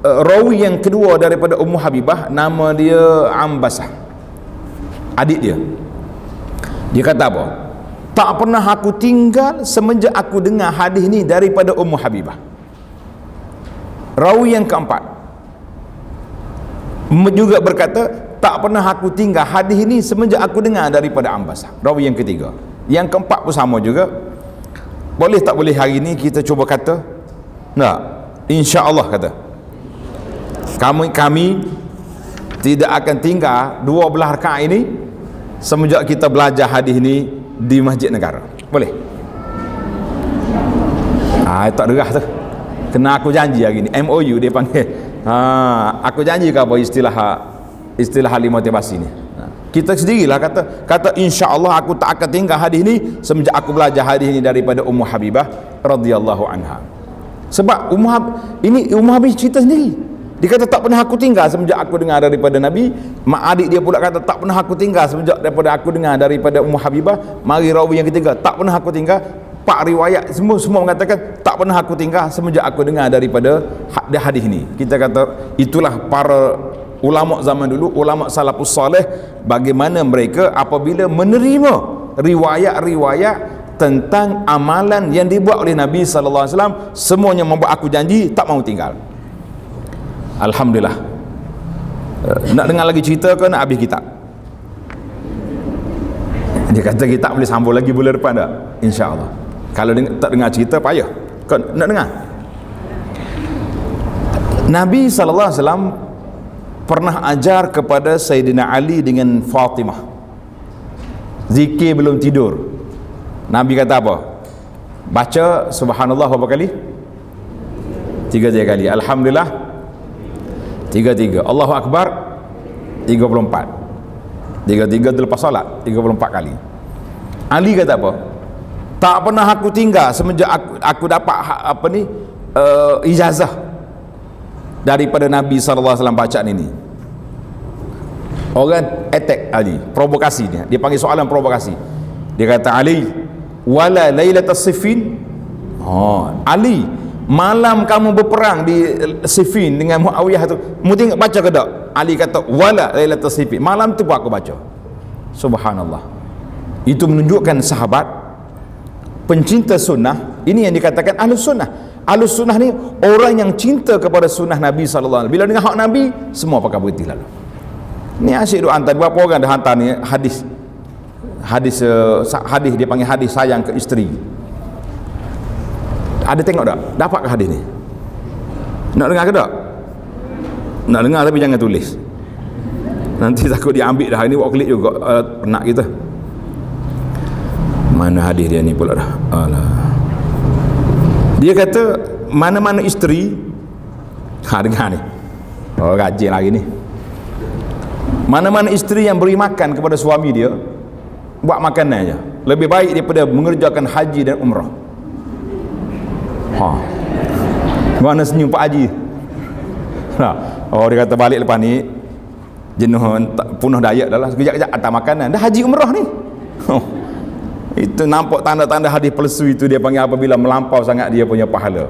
rawi yang kedua daripada Ummu Habibah, nama dia Ambasah, adik dia. Dia kata apa? Tak pernah aku tinggal semenjak aku dengar hadis ni daripada Ummu Habibah. Rawi yang keempat juga berkata, tak pernah aku tinggal hadis ini semenjak aku dengar daripada Ambasah. Rawi yang ketiga. Yang keempat pun sama juga. Boleh tak boleh hari ni kita cuba kata? Tak. InsyaAllah kata, kami tidak akan tinggal 12 rakaat ini semenjak kita belajar hadis ni di Masjid Negara. Boleh? Tak derah tu. Kena aku janji hari ni. MOU dia panggil. Aku janji ke apa istilah ahli motivasi ni. Kita sendirilah kata insya-Allah aku tak akan tinggal hadis ni semenjak aku belajar hadis ni daripada Ummu Habibah radhiyallahu anha. Sebab Ummu Habibah cerita sendiri. Dia kata tak pernah aku tinggal semenjak aku dengar daripada Nabi. Mak adik dia pula kata tak pernah aku tinggal semenjak daripada aku dengar daripada Ummu Habibah. Mari rawi yang ketiga, tak pernah aku tinggal. Pak riwayat semua mengatakan tak pernah aku tinggal semenjak aku dengar daripada hadis ini. Kita kata itulah para ulama zaman dulu, ulama salafus salih, bagaimana mereka apabila menerima riwayat-riwayat tentang amalan yang dibuat oleh Nabi sallallahu alaihi wasallam, semuanya membuat aku janji tak mau tinggal. Alhamdulillah. Nak dengar lagi cerita ke nak habis kitab? Dia kata kitab boleh sambung lagi bulan depan tak? InsyaAllah. Kalau tak dengar cerita payah. Kau nak dengar? Nabi sallallahu alaihi wasallam pernah ajar kepada Sayyidina Ali dengan Fatimah zikir belum tidur. Nabi kata apa? Baca subhanallah berapa kali? 3 kali. Alhamdulillah 3. Allahu Akbar 34. 3 tu lepas solat 34 kali. Ali kata apa? Tak pernah aku tinggal semenjak aku dapat ijazah daripada Nabi sallallahu alaihi wasallam bacaan ini. Orang attack Ali, provokasi dia. Dia panggil soalan provokasi. Dia kata, Ali, wala lailatas Siffin. Ali, malam kamu berperang di Siffin dengan Muawiyah tu, mu tengok baca ke tak? Ali kata, wala lailatas Siffin. Malam tu pun aku baca. Subhanallah. Itu menunjukkan sahabat pencinta sunnah. Ini yang dikatakan ahlus sunnah. Ahlus sunnah ni orang yang cinta kepada sunnah Nabi sallallahu alaihi wasallam. Bila dengar hak Nabi, semua pakai berhenti lalu. Ni asyik duk hantar berapa orang dah hantar ni hadis dia panggil hadis sayang ke isteri. Ada tengok tak? Dapat ke hadis ni? Nak dengar ke tak? Nak dengar tapi jangan tulis. Nanti takut dia ambil dah. Ini buat klik juga nak kita. Mana hadis dia ni pula dah? Alah. Dia kata mana-mana isteri dengar ni. Rajin lagi ni. Mana-mana isteri yang beri makan kepada suami dia, buat makanan aja, lebih baik daripada mengerjakan haji dan umrah. Mana senyum Pak Haji? Dia kata balik lepas ni jenuh, punah daya dah lah, sekejap-kejap atas makanan dah haji umrah ni. Itu nampak tanda-tanda hadis palsu itu. Dia panggil apabila melampau sangat dia punya pahala.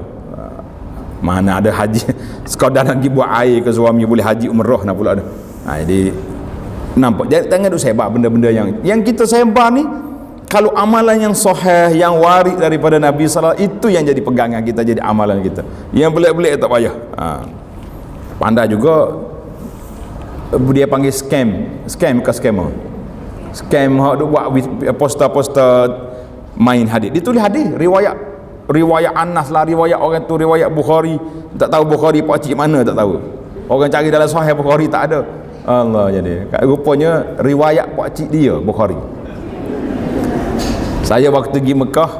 Mana ada haji sekadar nak pergi buat air ke suami boleh haji umrah nak pula ada. Jadi nampak, jangan duk sebar benda-benda yang kita sebar ni. Kalau amalan yang sahih, yang warid daripada Nabi sallallahu alaihi wasallam, itu yang jadi pegangan kita, jadi amalan kita. Yang belik-belik tak payah. Pandai juga dia panggil scam ke scammer. Scam hak duk buat poster-poster main hadis. Ditulis hadis riwayat Anas lah, riwayat orang tu, riwayat Bukhari. Tak tahu Bukhari pak cik mana, tak tahu. Orang cari dalam sahih Bukhari tak ada. Allah, jadi rupanya riwayat pak cik dia Bukhari. Saya waktu pergi Mekah,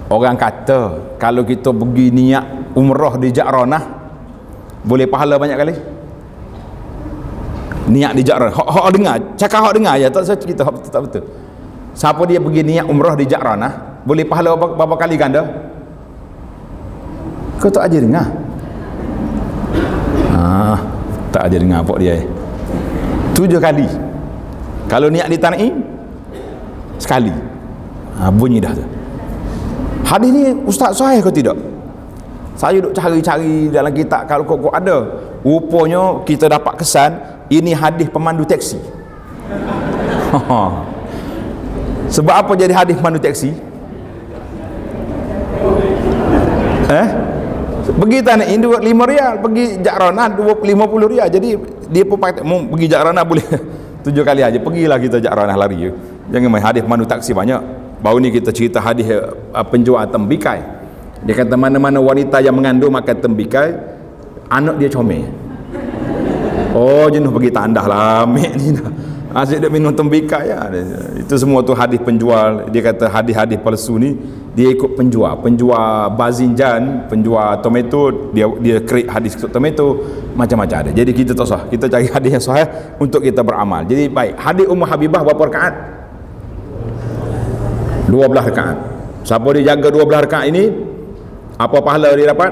orang kata kalau kita pergi niat umrah di Ja'ranah boleh pahala banyak kali. Niat di Ja'ranah, hak dengar, cakap hak dengar ya, tak saya cerita hak betul, tak betul. Siapa dia pergi niat umrah di Ja'ranah boleh pahala berapa kali ganda? Kau tak aja dengar? Tak aja dengar apa dia. 7 kali. Kalau niat di Tan'im sekali. Bunyi dah tu. Hadis ni ustaz sahih ke tidak? Saya duk cari-cari dalam kitab, kalau kok ada. Rupanya kita dapat kesan ini hadis pemandu teksi. Sebab apa jadi hadis pemandu teksi? Pergi Tan'im 5 rial, pergi Ja'ranah 50 rial. Jadi dia pun pergi Ja'ranah boleh 7 kali aja. Pergilah kita Ja'ranah lari. Jangan main hadis pemandu taksi banyak. Baru ni kita cerita hadis penjual tembikai. Dia kata mana-mana wanita yang mengandung makan tembikai, anak dia comel. Jenuh pergi tandah lah ambil ni dah. Asyik dia minum tembikai ya. Itu semua tu hadis penjual. Dia kata hadis-hadis palsu ni dia ikut penjual bazinjan, penjual tomato, dia create hadis tomato, macam-macam ada. Jadi kita tak sah. Kita cari hadis yang sahih untuk kita beramal. Jadi baik, hadis Ummu Habibah berapa rakaat? 12 rakaat. Siapa dia jaga 12 rakaat ini, apa pahala dia dapat?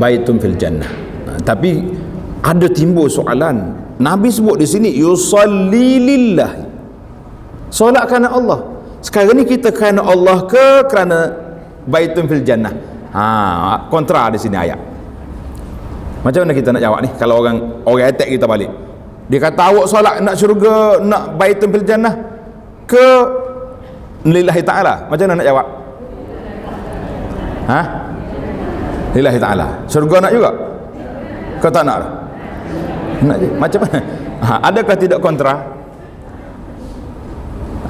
Baitun fil jannah. Tapi ada timbul soalan. Nabi sebut di sini yusalli lillah. Solat kerana Allah. Sekarang ni kita kerana Allah ke kerana baitun fil jannah? Kontra di sini ayat. Macam mana kita nak jawab ni kalau orang attack kita balik? Dia kata awak solat nak syurga, nak baitun fil jannah ke lillahi ta'ala. Macam mana nak jawab? Ha? Lillahi ta'ala. Syurga nak juga? Kau tak nak? Nak je. Macam mana? Adakah tidak kontra?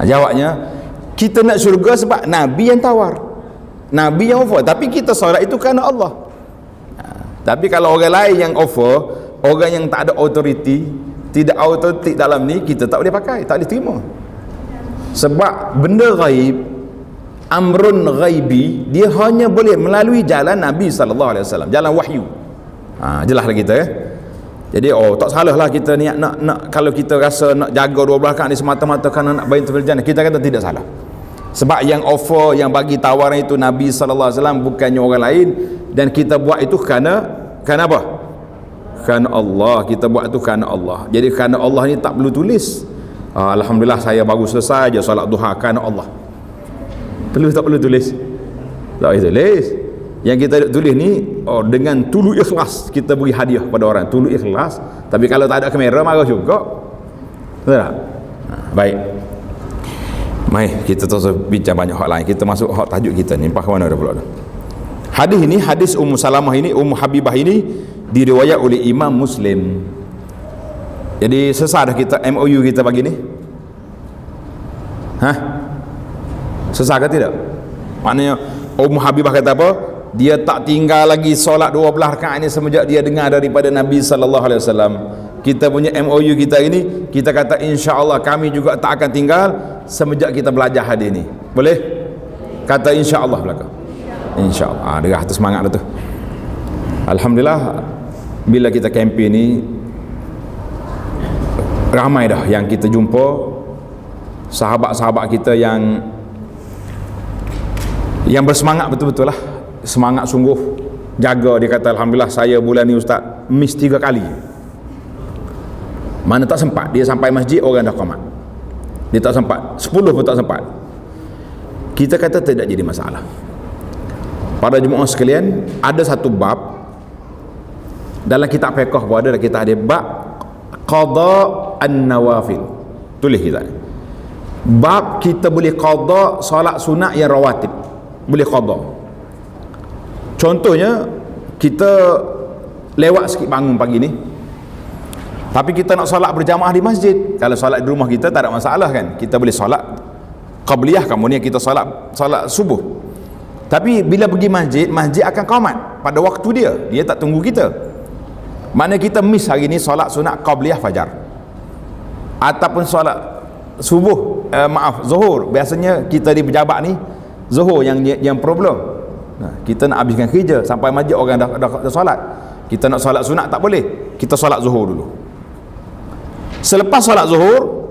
Jawabnya, kita nak syurga sebab Nabi yang tawar, Nabi yang offer. Tapi kita solat itu kerana Allah. Tapi kalau orang lain yang offer, orang yang tak ada authority, tidak authority dalam ni, kita tak boleh pakai, tak boleh terima. Sebab benda ghaib, amrun ghaibi, dia hanya boleh melalui jalan Nabi SAW, jalan wahyu. Jelaslah kita ya. Jadi tak salah lah kita niat nak kalau kita rasa nak jaga 12 rakaat ni semata-mata kerana nak Baitul Jannah, kita kata tidak salah. Sebab yang offer, yang bagi tawaran itu Nabi SAW, bukannya orang lain. Dan kita buat itu kerana apa? Kerana Allah. Kita buat itu kerana Allah. Jadi kerana Allah ni tak perlu tulis, alhamdulillah saya baru selesai je solat duha kerana Allah. Tak perlu tulis? Tak perlu tulis. Yang kita tulis ni dengan tulu ikhlas, kita beri hadiah pada orang, tulu ikhlas. Tapi kalau tak ada kamera, marah juga. Betul tak? Baik, mari kita terus bincang banyak hal lain. Kita masuk hak tajuk kita ni. Empat mana dah pula dah. Hadis ini, hadis Ummu Salamah ini, Ummu Habibah ini diriwayat oleh Imam Muslim. Jadi sesat dah kita MOU kita pagi ni? Sesat ke tidak? Maknanya Ummu Habibah kata apa? Dia tak tinggal lagi solat 12 rakaat ini semenjak dia dengar daripada Nabi SAW. Kita punya MOU kita ini, kita kata insya-Allah kami juga tak akan tinggal semenjak kita belajar hadis ini. Boleh? Kata insya-Allah belakang. Insya-Allah. Dia tu semangat dah tu. Alhamdulillah, bila kita kempen ni ramai dah yang kita jumpa, sahabat-sahabat kita yang bersemangat betul-betul lah, semangat sungguh jaga. Dia kata alhamdulillah saya bulan ni ustaz miss 3 kali. Mana tak sempat, dia sampai masjid orang dah qamat, dia tak sempat, 10 pun tak sempat. Kita kata tidak jadi masalah. Para jemaah sekalian, ada satu bab dalam kitab fiqh pun ada, kita ada bab qada an-nawafil. Tulis kita bab kita boleh qada solat sunat yang rawatib, boleh qada. Contohnya kita lewat sikit bangun pagi ni, tapi kita nak solat berjamaah di masjid. Kalau solat di rumah kita tak ada masalah kan, kita boleh solat qabliyah, kemudian kita solat subuh. Tapi bila pergi masjid, masjid akan qamat pada waktu dia tak tunggu kita. Mana kita miss hari ni solat sunat qabliyah fajar ataupun solat subuh, zuhur. Biasanya kita di pejabat ni zuhur yang problem. Kita nak habiskan kerja sampai masjid orang dah solat. Kita nak solat sunat tak boleh, kita solat zuhur dulu. Selepas solat zuhur,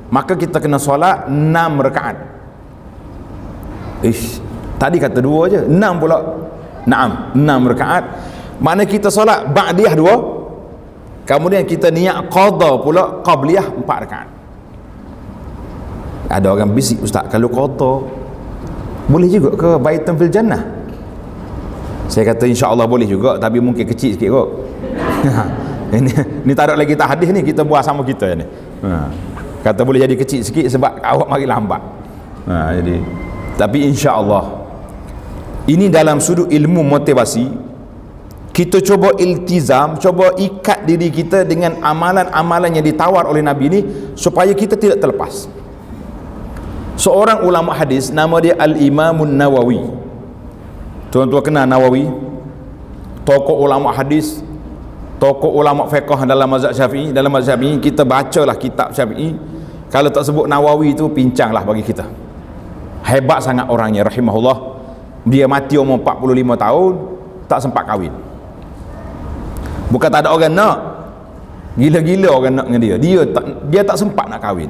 maka kita kena solat 6 rakaat. Tadi kata 2 je, 6 pula. 6 rakaat. Mana kita solat ba'diyah 2, kemudian kita niat qada pula qabliyah 4 rakaat. Ada orang bisik, ustaz kalau qada boleh juga ke Baitul fil Jannah? Saya kata insya-Allah boleh juga, tapi mungkin kecil sikit kot. Ini tak ada lagi tak hadis ni, kita buat sama kita ni. Kata boleh jadi kecil sikit sebab awak mari lambat. Jadi tapi insya-Allah ini dalam sudut ilmu motivasi, kita cuba iltizam, cuba ikat diri kita dengan amalan-amalan yang ditawar oleh Nabi ini supaya kita tidak terlepas. Seorang ulama hadis nama dia Al-Imamun Nawawi. Tuan-tuan kenal Nawawi? Tokoh ulama hadis, tokoh ulama fiqh dalam mazhab Syafi'i. Dalam mazhab Syafi'i kita bacalah kitab Syafi'i, kalau tak sebut Nawawi itu pincanglah bagi kita. Hebat sangat orangnya rahimahullah. Dia mati umur 45 tahun, tak sempat kahwin. Bukan tak ada orang nak, gila-gila orang nak dengan dia. Dia tak sempat nak kahwin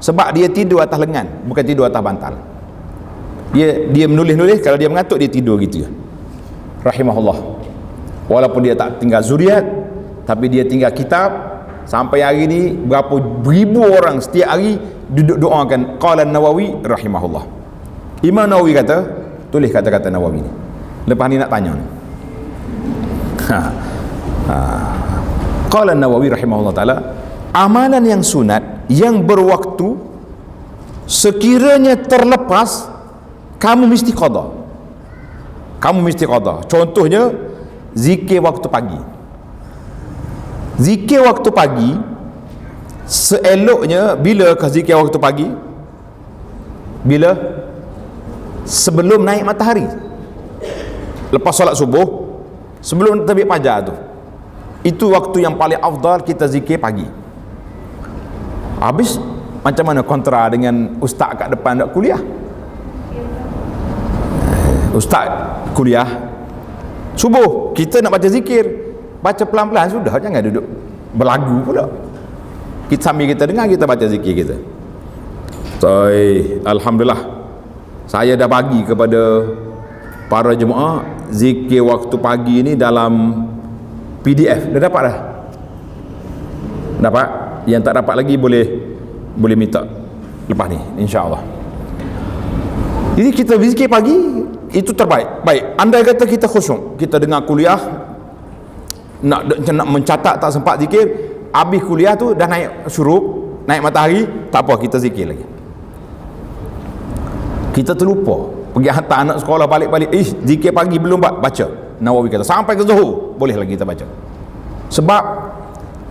sebab dia tidur atas lengan, bukan tidur atas bantal. Dia menulis-nulis, kalau dia mengantuk dia tidur gitu. Rahimahullah. Walaupun dia tak tinggal zuriat, tapi dia tinggal kitab. Sampai hari ni berapa ribu orang setiap hari duduk doakan qala Nawawi rahimahullah. Imam Nawawi kata, tulis kata-kata Nawawi ni. Lepas ni nak tanya ni. Qala Nawawi rahimahullah taala, amalan yang sunat yang berwaktu sekiranya terlepas, kamu mesti qada. Kamu mesti qada. Contohnya zikir waktu pagi. Zikir waktu pagi seeloknya bila ke zikir waktu pagi? Bila? Sebelum naik matahari, lepas solat subuh, sebelum terbit fajar tu. Itu waktu yang paling afdal kita zikir pagi. Habis macam mana kontra dengan ustaz kat depan nak kuliah? Ustaz kuliah subuh, kita nak baca zikir, baca pelan-pelan sudah, jangan duduk berlagu pula. Kita sambil kita dengar, kita baca zikir kita. Alhamdulillah, saya dah bagi kepada para jemaah zikir waktu pagi ni dalam PDF. Dah dapat dah? Dapat? Yang tak dapat lagi boleh minta lepas ni, insya-Allah. Jadi kita zikir pagi itu terbaik. Baik, andai kata kita khusyuk, kita dengar kuliah, nak mencatat tak sempat zikir, habis kuliah tu dah naik syuruk, naik matahari, tak apa, kita zikir lagi. Kita terlupa, pergi hantar anak sekolah balik-balik, zikir pagi belum baca. Nawawi kata sampai ke Zuhur boleh lagi kita baca. Sebab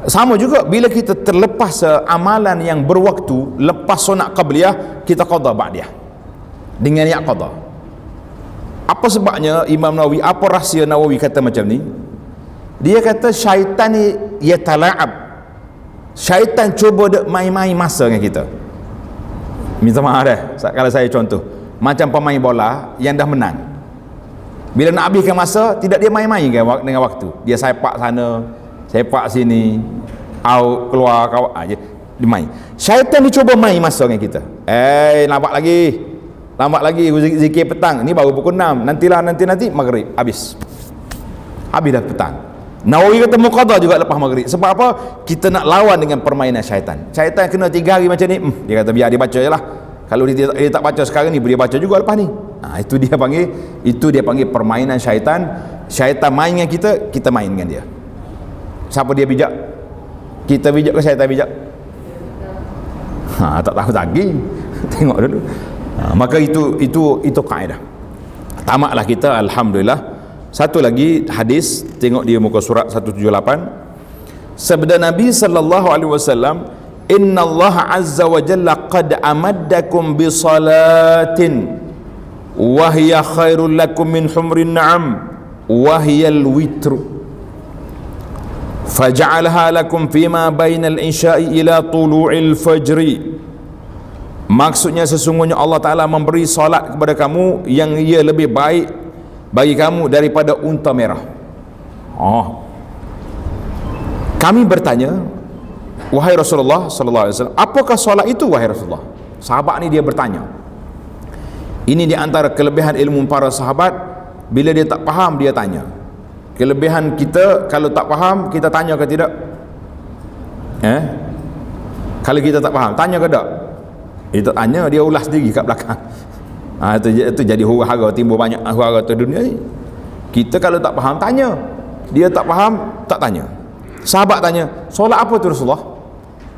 sama juga bila kita terlepas amalan yang berwaktu, lepas sunat qabliyah, kita qada ba'diyah dengan niat qada. Apa sebabnya Imam Nawawi, apa rahsia Nawawi kata macam ni? Dia kata syaitan ni yatala'ab. Syaitan cuba main-main masa dengan kita. Minta maaf dah kalau saya contoh, macam pemain bola yang dah menang, bila nak habiskan masa, tidak dia main-main dengan waktu. Dia sepak sana, sepak sini, out, keluar, dia main. Syaitan ni cuba main masa dengan kita. Lambat lagi zikir petang ni baru pukul 6, nanti maghrib habis dah petang. Nawawi kata muqadha juga lepas maghrib. Sebab apa? Kita nak lawan dengan permainan syaitan. Syaitan kena 3 hari macam ni, dia kata biar dia baca je lah. Kalau dia tak baca sekarang ni, dia baca juga lepas ni. Itu dia panggil permainan syaitan. Syaitan main dengan kita main dengan dia. Siapa dia bijak? Kita bijak ke syaitan bijak? Tak tahu lagi. Tengok dulu. Maka itu kaedah. Tamatlah kita, alhamdulillah. Satu lagi hadis, tengok dia muka surat 178. Sabda Nabi sallallahu alaihi wasallam, "Inna Allah azza wa jalla qad amaddakum bi salatin wa hiya khairul lakum min humrin na'am wa hiya al-witr. Faj'alha lakum fima bainal isya'i ila tulu'il fajri." Maksudnya sesungguhnya Allah Ta'ala memberi solat kepada kamu yang ia lebih baik bagi kamu daripada unta merah. Kami bertanya, wahai Rasulullah sallallahu alaihi wasallam, apakah solat itu wahai Rasulullah? Sahabat ni dia bertanya. Ini di antara kelebihan ilmu para sahabat, bila dia tak faham dia tanya. Kelebihan kita, kalau tak faham kita tanya ke tidak? Kalau kita tak faham, tanya ke tak? Dia tak tanya, dia ulas sendiri kat belakang. Itu jadi huru-hara, timbul banyak huru-hara di dunia ni. Kita kalau tak faham tanya, dia tak faham tak tanya. Sahabat tanya, solat apa tu Rasulullah?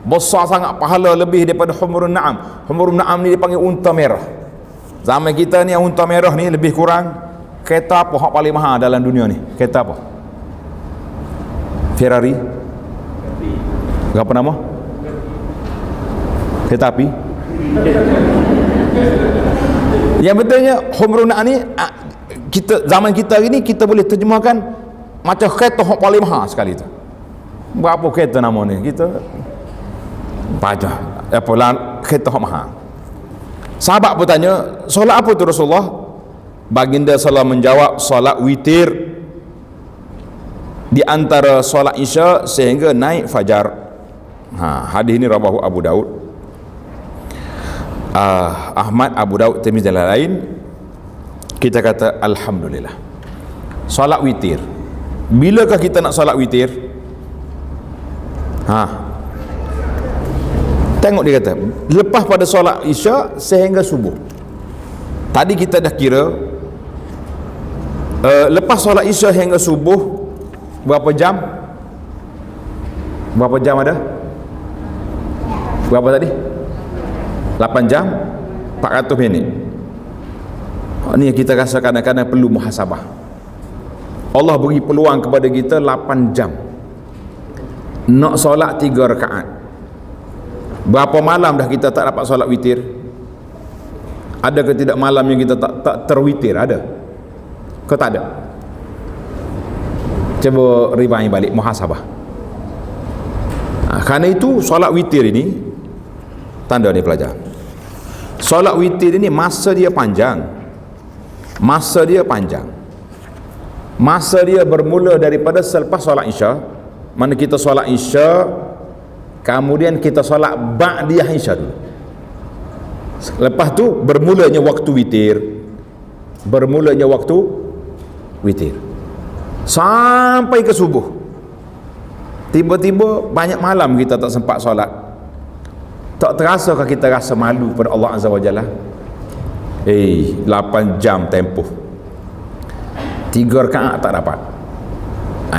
Besar sangat pahala, lebih daripada humurun na'am. Humurun na'am ni dipanggil unta merah. Zaman kita ni unta merah ni lebih kurang kereta apa hak paling mahal dalam dunia ni? Kereta apa? Ferrari? Apa nama? Kereta api? Yang betulnya humrun na'am ni, kita zaman kita hari ni kita boleh terjemahkan macam kereta hak paling mahal sekali tu. Berapa kereta nama ni? Kita baca kereta hak mahal. Sahabat bertanya, solat apa tu Rasulullah? Baginda sallallahu menjawab, solat witir di antara solat isya sehingga naik fajar. Hadis ini rawahu Abu Daud, Ahmad, Abu Daud, Tirmizi dan lain. Kita kata alhamdulillah. Solat witir. Bilakah kita nak solat witir? Tengok dia kata, lepas pada solat isya sehingga subuh. Tadi kita dah kira lepas solat isya hingga subuh berapa jam? Berapa jam ada? Berapa tadi? 8 jam 400 minit. Ini yang kita rasa kadang-kadang perlu muhasabah. Allah beri peluang kepada kita 8 jam nak solat 3 rakaat. Berapa malam dah kita tak dapat solat witir? Ada ke tidak malam yang kita tak terwitir? Ada ke tak ada? Cuba rewind balik, muhasabah. Kerana itu solat witir ini, tanda ni pelajar, solat witir ini masa dia panjang. Masa dia panjang. Masa dia bermula daripada selepas solat isya. Mana kita solat isya, kemudian kita solat ba'diyah isya dulu. Lepas tu bermulanya waktu witir. Bermulanya waktu witir sampai ke subuh. Tiba-tiba banyak malam kita tak sempat solat. Tak terasakah kita rasa malu pada Allah Azza wa Jalla? 8 jam tempoh 3 rakaat tak dapat.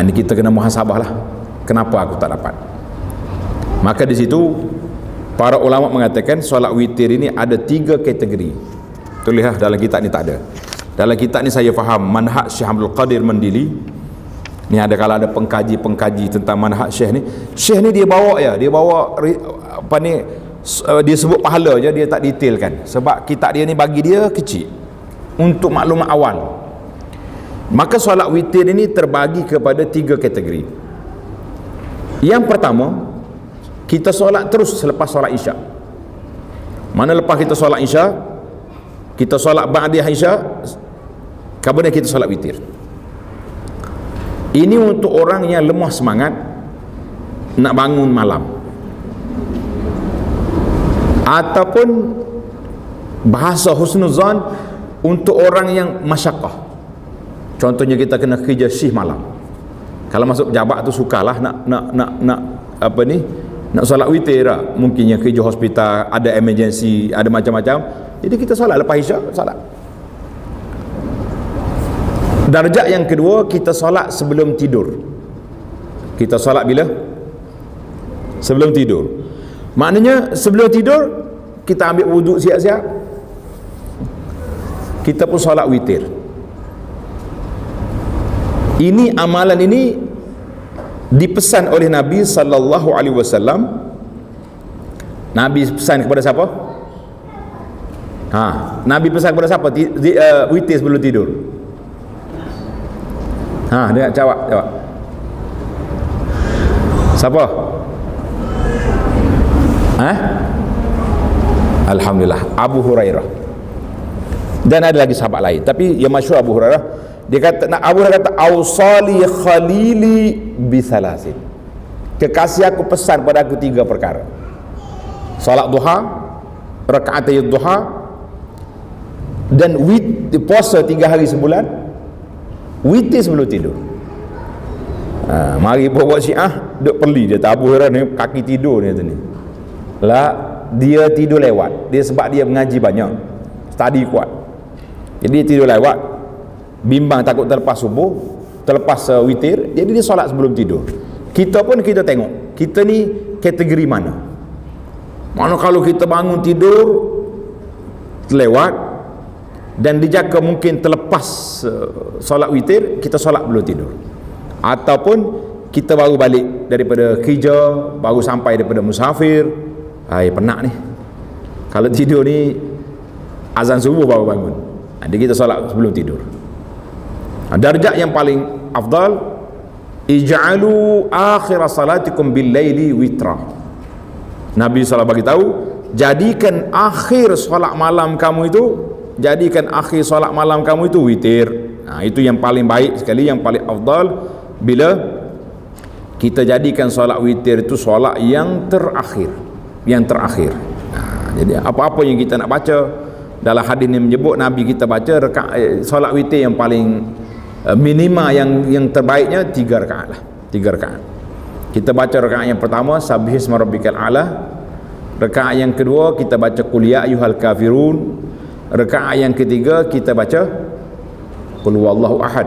Ini kita kena muhasabah lah, kenapa aku tak dapat. Maka di situ para ulama mengatakan solat witir ini ada 3 kategori. Tulislah dalam kitab ni, tak ada dalam kitab ni. Saya faham manhaj Syekh Abdul Qadir Mandili ni, ada kalau ada pengkaji tentang manhaj Syekh ni. Syekh ni dia bawa apa ni, dia sebut pahala je, dia tak detailkan sebab kitab dia ni bagi dia kecil untuk maklumat awal. Maka solat witir ini terbagi kepada 3 kategori. Yang pertama, kita solat terus selepas solat isya. Mana lepas kita solat isya, kita solat ba'diyah isya, kemudian kita solat witir. Ini untuk orang yang lemah semangat nak bangun malam, ataupun bahasa husnuzan untuk orang yang masyaqqah. Contohnya kita kena kerja shift malam. Kalau masuk pejabat tu sukalah nak apa ni, nak solat witir lah. Mungkin yang kerja hospital, ada emergency, ada macam-macam. Jadi kita solat lepas isya, solat. Darjat yang kedua, kita solat sebelum tidur. Kita solat bila? Sebelum tidur. Maknanya sebelum tidur kita ambil wuduk siap-siap, kita pun solat witir. Ini amalan ini dipesan oleh Nabi sallallahu alaihi wasallam. Nabi pesan kepada siapa? Nabi pesan kepada siapa? Witir sebelum tidur. Dia jawab. Siapa? Alhamdulillah, Abu Hurairah. Dan ada lagi sahabat lain, tapi yang masyhur Abu Hurairah. Dia kata, Abu Hurairah kata, "Ausali khalili bisalasin." Kekasih aku pesan pada aku 3 perkara. Salat duha, rakaat duha, dan puasa 3 hari sebulan, witir sebelum tidur. Mari buat Syiah duk peli dia tak. Abu Hurairah ni kaki tidur ni ni. Lah, dia tidur lewat. Dia sebab dia mengaji banyak, study kuat. Jadi dia tidur lewat. Bimbang takut terlepas subuh, terlepas witir, jadi dia solat sebelum tidur. Kita pun kita tengok, kita ni kategori mana. Mana kalau kita bangun tidur terlewat dan dijangka mungkin terlepas solat witir, kita solat belum tidur. Ataupun kita baru balik daripada kerja, baru sampai daripada musafir, penat ni. Kalau tidur ni azan subuh baru bangun, jadi kita solat sebelum tidur. Darjat yang paling afdal, ij'alu akhir salatikum bil laili witra. Nabi SAW bagi tahu, jadikan akhir solat malam kamu itu, jadikan akhir solat malam kamu itu witir. Itu yang paling baik sekali, yang paling afdal. Bila kita jadikan solat witir itu solat yang terakhir, jadi apa-apa yang kita nak baca dalam hadis ini menyebut, Nabi kita baca solat witir yang paling minima, yang terbaiknya 3 rakaat lah. 3 rakaat. Kita baca rakaat yang pertama Sabbihisma rabbikal a'la. Rakaat yang kedua kita baca Qul ya ayyuhal kafirun. Rakaat yang ketiga kita baca Qul huwallahu ahad.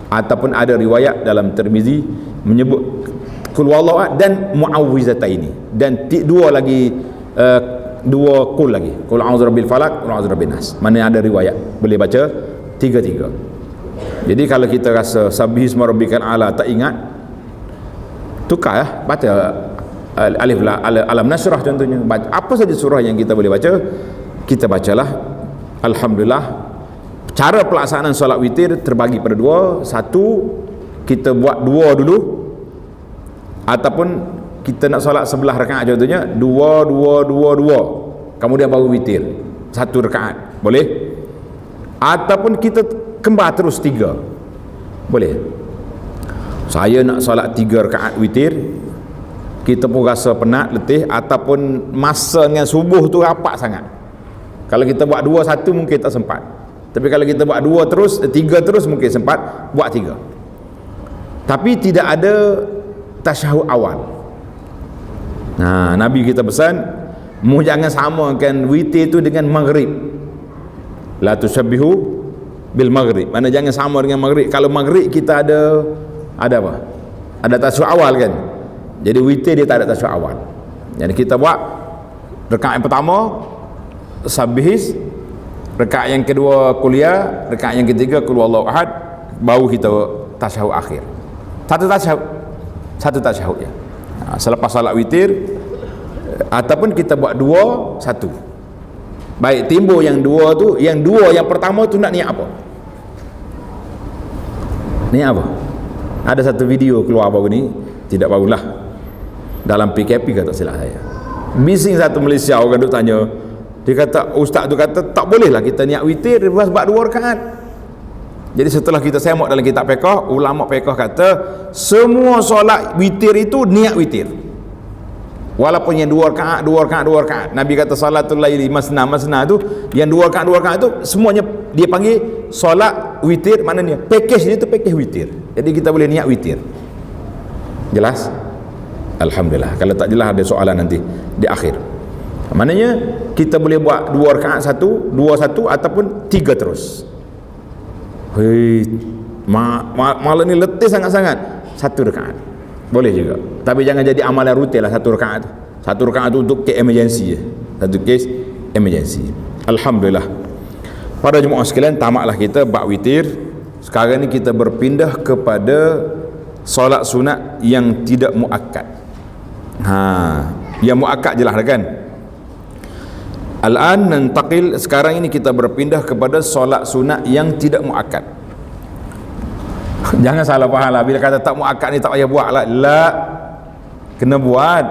Ataupun ada riwayat dalam Tirmizi menyebut Qul huwallahu ahad dan muawwizataini. Dan 2 lagi dua kul lagi, kul a'udzu birabbil falaq, kul a'udzu birabbin nas. Mana ada riwayat boleh baca tiga-tiga. Jadi kalau kita rasa sabbihisma rabbikal a'la tak ingat, tukar baca alif lam alam nasrah contohnya. Apa saja surah yang kita boleh baca, kita bacalah. Alhamdulillah. Cara pelaksanaan solat witir terbagi pada dua. Satu, kita buat dua dulu, ataupun kita nak solat 11 rakaat contohnya, dua, kemudian baru witir 1 rakaat, boleh. Ataupun kita kembar terus 3, boleh. Saya nak solat 3 rakaat witir, kita pun rasa penat, letih, ataupun masa dengan subuh tu rapat sangat. Kalau kita buat 2, 1 mungkin tak sempat. Tapi kalau kita buat 2 terus, 3 terus, mungkin sempat buat 3. Tapi tidak ada tasyahud awal. Nah, Nabi kita pesan, mu jangan samakan witir tu dengan maghrib. La tusabbihu bil maghrib. Mana jangan sama dengan maghrib. Kalau maghrib kita ada apa? Ada tasyahud awal kan. Jadi witir dia tak ada tasyahud awal. Jadi kita buat rakaat yang pertama sabbihis, rakaat yang kedua kuliah, rakaat yang ketiga qul huwallahu ahad, baru kita tasyahud akhir. Satu tasyahud ya. Selepas salat witir, ataupun kita buat 2, 1. Baik, timbul yang 2 tu, yang pertama tu nak niat apa? Niat apa? Ada satu video keluar baru ni, tidak barulah, dalam PKP kata silap saya. Bising satu Malaysia, orang duk tanya, dia kata, ustaz tu kata tak boleh lah kita niat witir lepas buat 2 rakaat. Jadi setelah kita semak dalam kitab fiqh, ulama fiqh kata semua solat witir itu niat witir. Walaupun yang 2 rakaat. Nabi kata salatul laili masna tu, yang 2 rakaat tu semuanya dia panggil solat witir, maknanya package dia tu package witir. Jadi kita boleh niat witir. Jelas? Alhamdulillah. Kalau tak jelas ada soalan nanti di akhir. Maknanya kita boleh buat 2 rakaat 1, 2 1 ataupun 3 terus. Hei, malam ni letih sangat-sangat, 1 rakaat boleh juga. Tapi jangan jadi amalan rutin lah 1 rakaat. 1 rakaat tu untuk case emergency je. Satu case emergency. Alhamdulillah. Para jemaah sekalian, tamatlah kita bab witir. Sekarang ni kita berpindah kepada solat sunat yang tidak muakkad. Yang muakkad jelas kan? Al-an nantaqil, sekarang ini kita berpindah kepada solat sunat yang tidak muakkad. Jangan salah faham lah, bila kata tak muakkad ni tak payah buat lah. La, kena buat.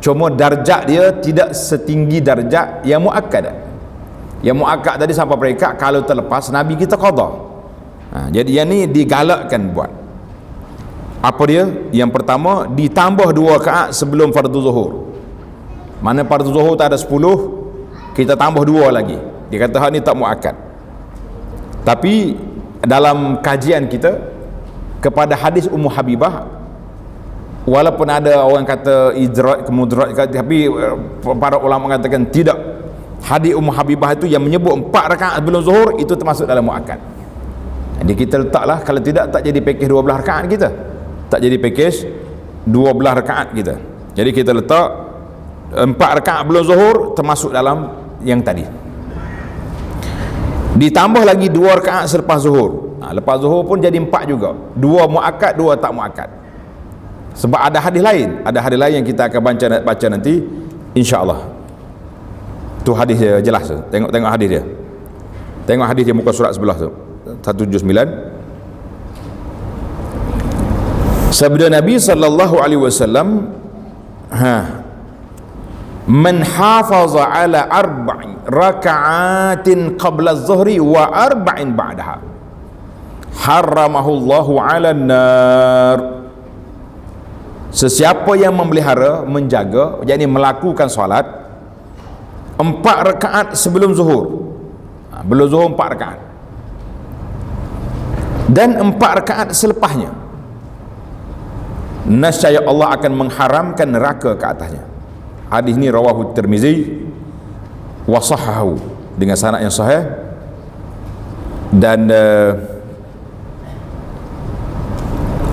Cuma darjat dia tidak setinggi darjat yang muakkad. Yang muakkad tadi sampai peringkat kalau terlepas Nabi kita qada. Jadi yang ni digalakkan buat. Apa dia? Yang pertama, ditambah 2 rakaat sebelum fardu zuhur. Mana fardu zuhur tak ada 10, kita tambah 2 lagi. Dia kata hak ni tak muakkad. Tapi dalam kajian kita kepada hadis Ummu Habibah, walaupun ada orang kata idrak kemudarat, tapi para ulama mengatakan tidak. Hadis Ummu Habibah itu yang menyebut 4 rakaat sebelum zuhur itu termasuk dalam muakkad. Jadi kita letaklah, kalau tidak tak jadi package 12 rakaat kita. Tak jadi package 12 rakaat kita. Jadi kita letak 4 rakaat belum zuhur termasuk dalam yang tadi. Ditambah lagi 2 rakaat selepas zuhur. Lepas zuhur pun jadi 4 juga. 2 muakkad, 2 tak muakkad. Sebab ada hadis lain. Ada hadis lain yang kita akan baca nanti, insya-Allah. Tu hadis dia jelas tu. Tengok hadis dia. Tengok hadis dia muka surat sebelah tu. 179. Sabda Nabi sallallahu alaihi wasallam, man hafaza ala 4 raka'atin qabla az-zuhri wa 4 ba'daha haramahu Allahu 'ala an-nar. Sesiapa yang memelihara, menjaga, yakni melakukan solat 4 rakaat sebelum zuhur. Belum zuhur 4 rakaat. Dan 4 rakaat selepasnya, nescaya Allah akan mengharamkan neraka ke atasnya. Hadis ni rawahu Tirmizi wa sahahu, dengan sanad yang sahih. Dan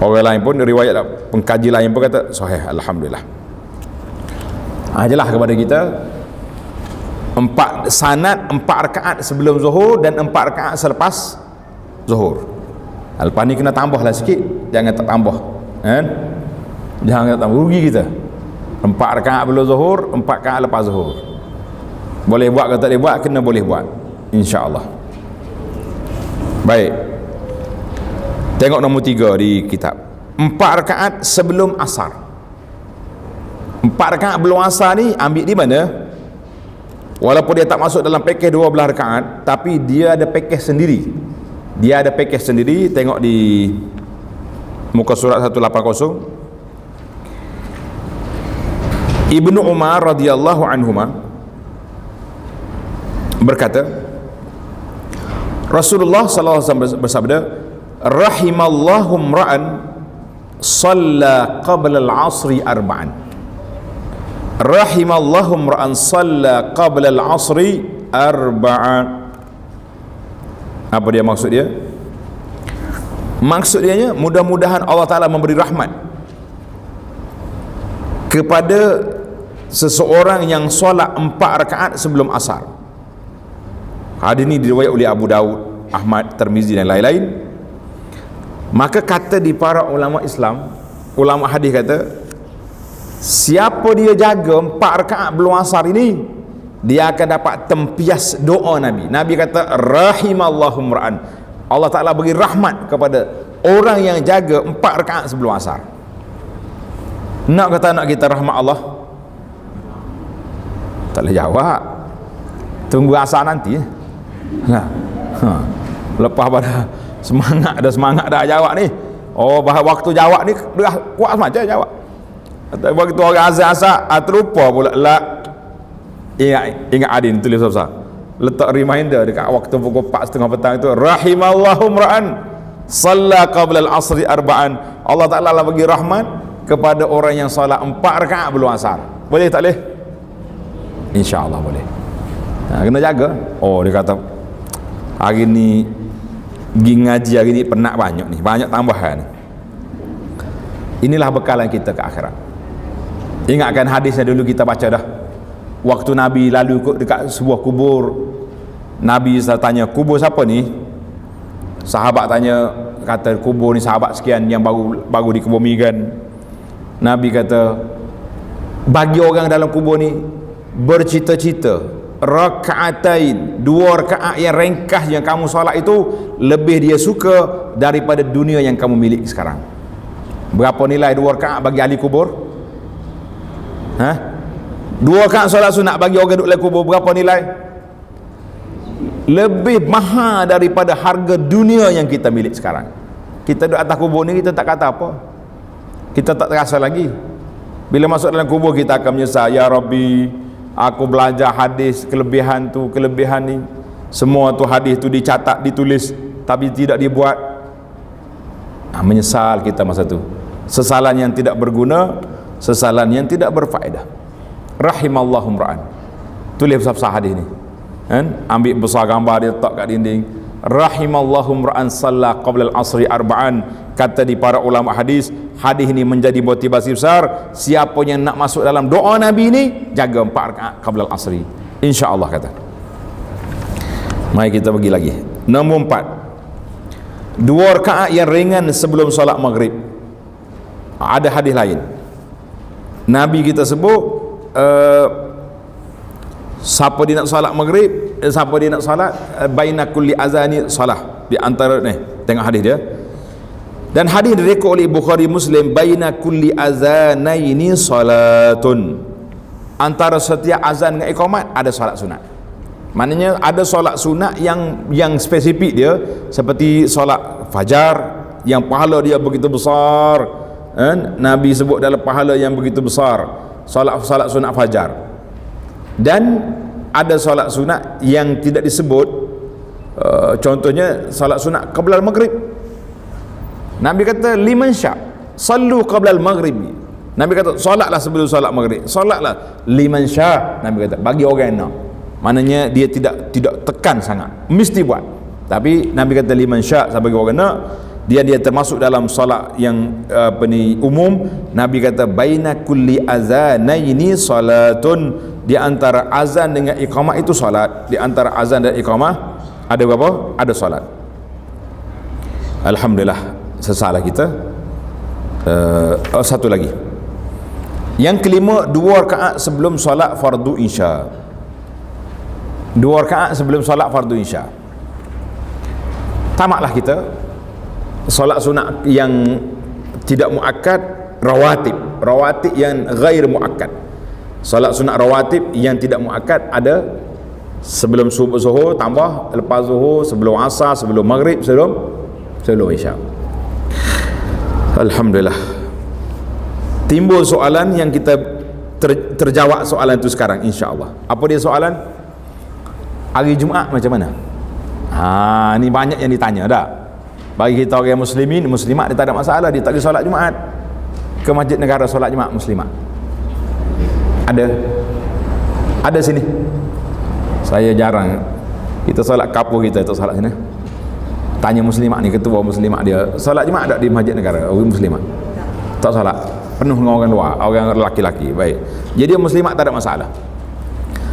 orang lain pun, riwayat pengkaji lain pun kata sahih. Alhamdulillah. Jelas kepada kita Sanad 4 rakaat sebelum zuhur dan 4 rakaat selepas zuhur. Lepas ni kena tambah lah sikit, jangan tak tambah kan, jangan tak tambah, rugi kita. 4 rakaat sebelum zuhur, 4 rakaat lepas zuhur. Boleh buat ke tak boleh buat? Kena boleh buat, insya-Allah. Baik, tengok nombor 3 di kitab. 4 rakaat sebelum asar. 4 rakaat belum asar ni ambil di mana? Walaupun dia tak masuk dalam pakej 12 rakaat, tapi dia ada pakej sendiri. Dia ada pakej sendiri. Tengok di muka surat 180. Ibnu Umar radhiyallahu anhuma berkata, Rasulullah sallallahu alaihi wasallam bersabda, rahimallahu imra'an shalla qabla al-'asri arba'an. Rahimallahu imra'an shalla qabla al-'asri arba'an. Apa dia maksud dia? Maksud dia mudah-mudahan Allah Ta'ala memberi rahmat kepada seseorang yang solat 4 rakaat sebelum asar. Hadis ini diriwayat oleh Abu Daud, Ahmad, Tirmizi dan lain-lain. Maka kata di para ulama Islam, ulama hadis kata, siapa dia jaga 4 rakaat belum asar ini, dia akan dapat tempias doa Nabi. Nabi kata rahimallahu imra'an, Allah Ta'ala bagi rahmat kepada orang yang jaga 4 rakaat sebelum asar. Nak kata nak kita rahmat Allah? Tak boleh jawab. Tunggu asar nanti. Lepas pada semangat dah jawab ni. Oh, waktu jawab ni dah kuat macam jawab. Waktu orang azan asar terlupa pula. Ingat Adin tulis besar. Letak reminder dekat waktu pukul 4:30 petang itu, rahimallahu imra'an shalla qabla al-'asri arba'an. Allah Ta'ala lah bagi rahmat kepada orang yang solat 4 rakaat belum asar. Boleh tak boleh? Insya-Allah boleh. Kena jaga. Oh, dia kata hari ni pergi ngaji hari ni penat banyak ni, banyak tambahan. Inilah bekalan kita ke akhirat. Ingatkan hadisnya dulu kita baca dah. Waktu Nabi lalu dekat sebuah kubur, Nabi tanya, kubur siapa ni? Sahabat tanya, kata kubur ni sahabat sekian yang baru dikebumikan. Nabi kata, bagi orang dalam kubur ni bercita-cita rakaatain, 2 rakaat yang ringkas yang kamu solat itu lebih dia suka daripada dunia yang kamu miliki sekarang. Berapa nilai 2 rakaat bagi ahli kubur? 2 rakaat solat sunat bagi orang duduk dalam kubur berapa nilai? Lebih mahal daripada harga dunia yang kita milik sekarang. Kita duduk atas kubur ni, kita tak kata apa, kita tak terasa lagi. Bila masuk dalam kubur kita akan menyesal, ya Rabbi, aku belajar hadis, kelebihan tu, kelebihan ni, semua tu hadis tu dicatat, ditulis, tapi tidak dibuat. Menyesal kita masa tu. Sesalan yang tidak berguna, sesalan yang tidak berfaedah. Rahimallahu imra'an. Tulis besar-besar hadis ni kan? Ambil besar gambar dia letak kat dinding. Rahimallahu imra'an shalla qabla al-'asri arba'an. Kata di para ulama hadis, hadis ini menjadi motivasi besar. Siapa yang nak masuk dalam doa Nabi ni, jaga 4 rakaat qabla al-'asri, insya-Allah kata. Mari kita pergi lagi. Nombor 4, 2 rakaat yang ringan sebelum solat maghrib. Ada hadis lain Nabi kita sebut, siapa dia nak solat maghrib, siapa dia nak solat baina kulli azani salah, di antara ni tengok hadis dia. Dan hadis direkod oleh Bukhari Muslim, baina kulli azanaini salatun, antara setiap azan dengan iqamat ada solat sunat. Maknanya ada solat sunat yang spesifik dia, seperti solat fajar yang pahala dia begitu besar kan? Nabi sebut dalam pahala yang begitu besar solat sunat fajar. Dan ada solat sunat yang tidak disebut, contohnya solat sunat qabla al-maghrib. Nabi kata liman sya sallu qabla al-maghrib. Nabi kata solatlah sebelum solat maghrib, solatlah liman sya. Nabi kata bagi orang yang nak, maknanya dia tidak tekan sangat, mesti buat. Tapi Nabi kata liman sya, bagi orang nak, dia termasuk dalam solat yang umum. Nabi kata baina kulli azanaini salatun, Di antara azan dengan iqamah itu solat. Di antara azan dan iqamah ada berapa? Ada solat. Alhamdulillah, sesalah kita. Satu lagi. Yang kelima, 2 rakaat sebelum solat fardu isya. 2 rakaat sebelum solat fardu isya. Tamatlah kita solat sunat yang tidak muakkad, rawatib yang ghair muakkad. Solat sunat rawatib yang tidak muakkad ada sebelum subuh zuhur tambah, lepas zuhur, sebelum asar, sebelum maghrib, sebelum isya. Alhamdulillah. Timbul soalan yang kita terjawab soalan itu sekarang insya-Allah. Apa dia soalan? Hari Jumaat macam mana? Ni banyak yang ditanya dah. Bagi kita orang muslimin, muslimat, dia tak ada masalah, dia tak pergi solat Jumaat ke masjid negara, solat Jumaat muslimat. Ada sini. Saya jarang. Kita solat kapur kita tu solat sini. Tanya muslimat ni, ketua muslimat dia, solat Jumaat tak di masjid negara, orang muslimat? Tak solat. Penuh dengan orang luar, orang lelaki-lelaki. Baik. Jadi muslimat tak ada masalah.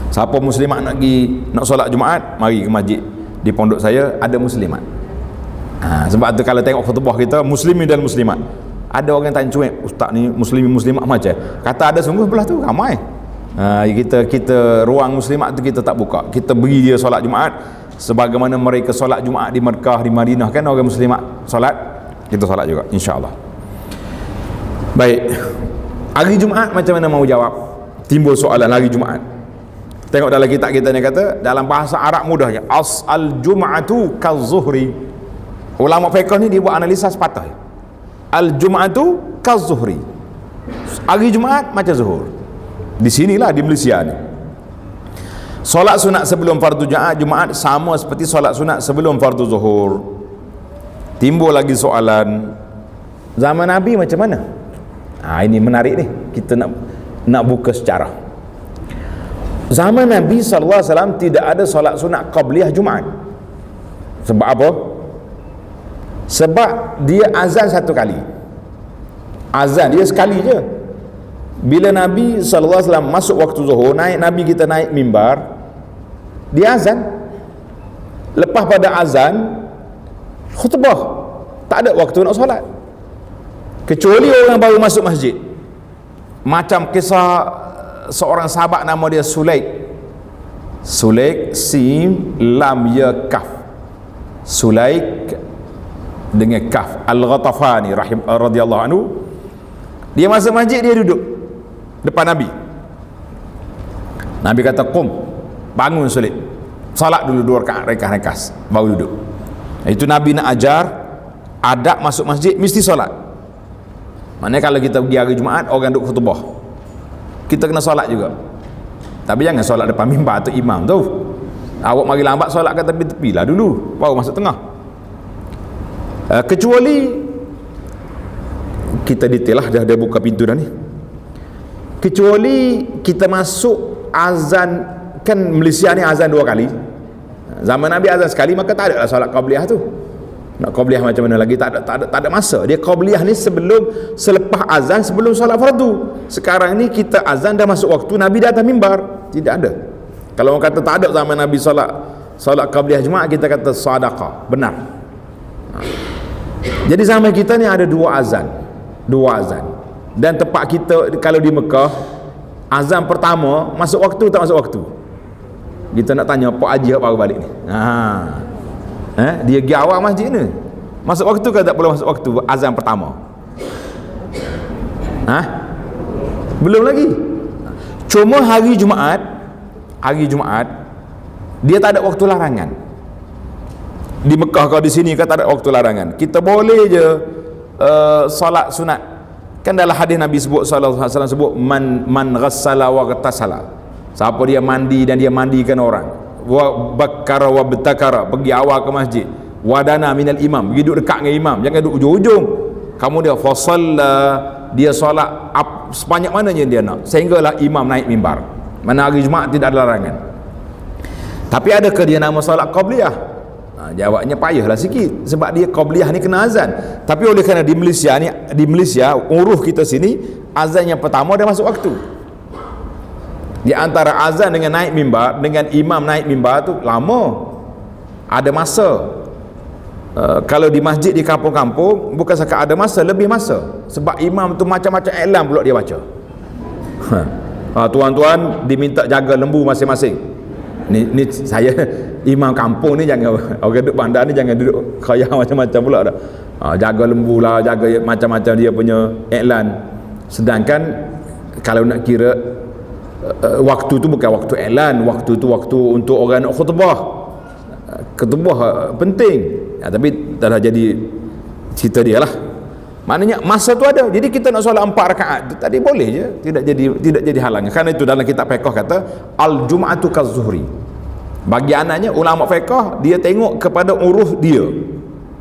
Siapa muslimat nak solat Jumaat, mari ke masjid. Di pondok saya ada muslimat. Sebab tu kalau tengok khutbah kita, muslimin dan muslimat, ada orang tanya cuek, ustaz ni muslimin muslimat macam, kata ada sungguh belah tu ramai. Kita ruang muslimat tu kita tak buka, kita beri dia solat Jumaat sebagaimana mereka solat Jumaat di Mekah, di Madinah kan, orang muslimat solat, kita solat juga insya-Allah. Baik, hari Jumaat macam mana mau jawab? Timbul soalan hari Jumaat. Tengok dalam kitab kita ni kata, dalam bahasa Arab mudahnya, al-jum'atu kaz-zuhri. Ulama fiqh ni dia buat analisa sepatah. Al-jum'atu kaz-zuhri. Hari Jumaat macam zuhur. Di sinilah di Malaysia ni. Solat sunat sebelum fardu Jumaat sama seperti solat sunat sebelum fardu zuhur. Timbul lagi soalan, zaman Nabi macam mana? Ini menarik ni. Kita nak buka sejarah. Zaman Nabi SAW tidak ada solat sunat qabliyah Jumaat. Sebab apa? Sebab dia azan satu kali. Azan dia sekali je. Bila Nabi SAW masuk waktu zuhur, Nabi kita naik mimbar, dia azan. Lepas pada azan, khutbah. Tak ada waktu nak solat. Kecuali orang baru masuk masjid. Macam kisah seorang sahabat nama dia Sulaik Sim Lam Ya Kaf, Sulaik dengan Kaf Al-Ghatafani radhiyallahu anhu. Dia masuk masjid, dia duduk depan Nabi. Nabi kata, "Qum, bangun Sulaik, salat dulu 2 rakaat ringkas, baru duduk." Itu Nabi nak ajar adab masuk masjid mesti solat. Maknanya kalau kita pergi hari Jumaat, orang duduk khutbah, kita kena solat juga. Tapi jangan solat depan mimbar atau imam tu. Awak mari lambat solat kat tepi-tepi lah dulu, baru masuk tengah. Kecuali kita detail lah, dah buka pintu dah ni. Kecuali kita masuk azan, kan Malaysia ni azan 2 kali. Zaman Nabi azan sekali, maka tak ada lah solat qabliyah tu. Nak qabliyah macam mana lagi, tak ada masa. Dia qabliyah ni selepas azan, sebelum solat fardu. Sekarang ni kita azan dah masuk waktu, Nabi dah atas mimbar, tidak ada. Kalau orang kata tak ada zaman Nabi solat qabliyah Jumaat, kita kata sadaqah, benar. Jadi zaman kita ni ada 2 azan. Dan tempat kita kalau di Mekah, azan pertama masuk waktu tak masuk waktu? Kita nak tanya Pak Haji baru balik ni. Dia pergi awal masjid ni, masuk waktu ke tak perlu masuk waktu azan pertama? Belum lagi. Cuma hari Jumaat dia tak ada waktu larangan. Di Mekah kau di sini kan tak ada waktu larangan. Kita boleh je solat sunat. Kan dalam hadis Nabi sebut sallallahu alaihi wasallam sebut man ghassala wa ghatasala. Siapa dia mandi dan dia mandikan orang, wa bakkara wa betakara, pergi awal ke masjid, wadana minal imam, pergi duduk dekat dengan imam, jangan duduk ujung-ujung. Kamu dia fasalla, dia solat sebanyak mananya dia nak, sehinggalah imam naik mimbar. Mana hari Jumaat tidak ada larangan. Tapi adakah dia nama solat qabliyah? Jawabnya payahlah sikit, sebab dia qabliyah ni kena azan. Tapi oleh kerana di Malaysia uruf kita sini, azan yang pertama dah masuk waktu. Di antara azan dengan naik mimbar, dengan imam naik mimbar tu lama. Ada masa. Kalau di masjid di kampung-kampung bukan sekat ada masa, lebih masa. Sebab imam tu macam-macam iklan pula dia baca. Tuan-tuan diminta jaga lembu masing-masing. Ni saya imam kampung ni, jangan orang duduk bandar ni jangan duduk khayal macam-macam pula dah. Jaga lembu lah, jaga macam-macam dia punya iklan. Sedangkan kalau nak kira waktu tu bukan waktu iklan, waktu tu waktu untuk orang nak khutbah. Khutbah penting. Tapi dah jadi cerita dia lah. Maknanya masa tu ada. Jadi kita nak solat 4 rakaat tadi boleh je, tidak jadi halangan. Kerana itu dalam kitab fiqh kata al-jum'atu kaz-zuhri. Bagi anaknya ulama fiqh, dia tengok kepada uruf dia,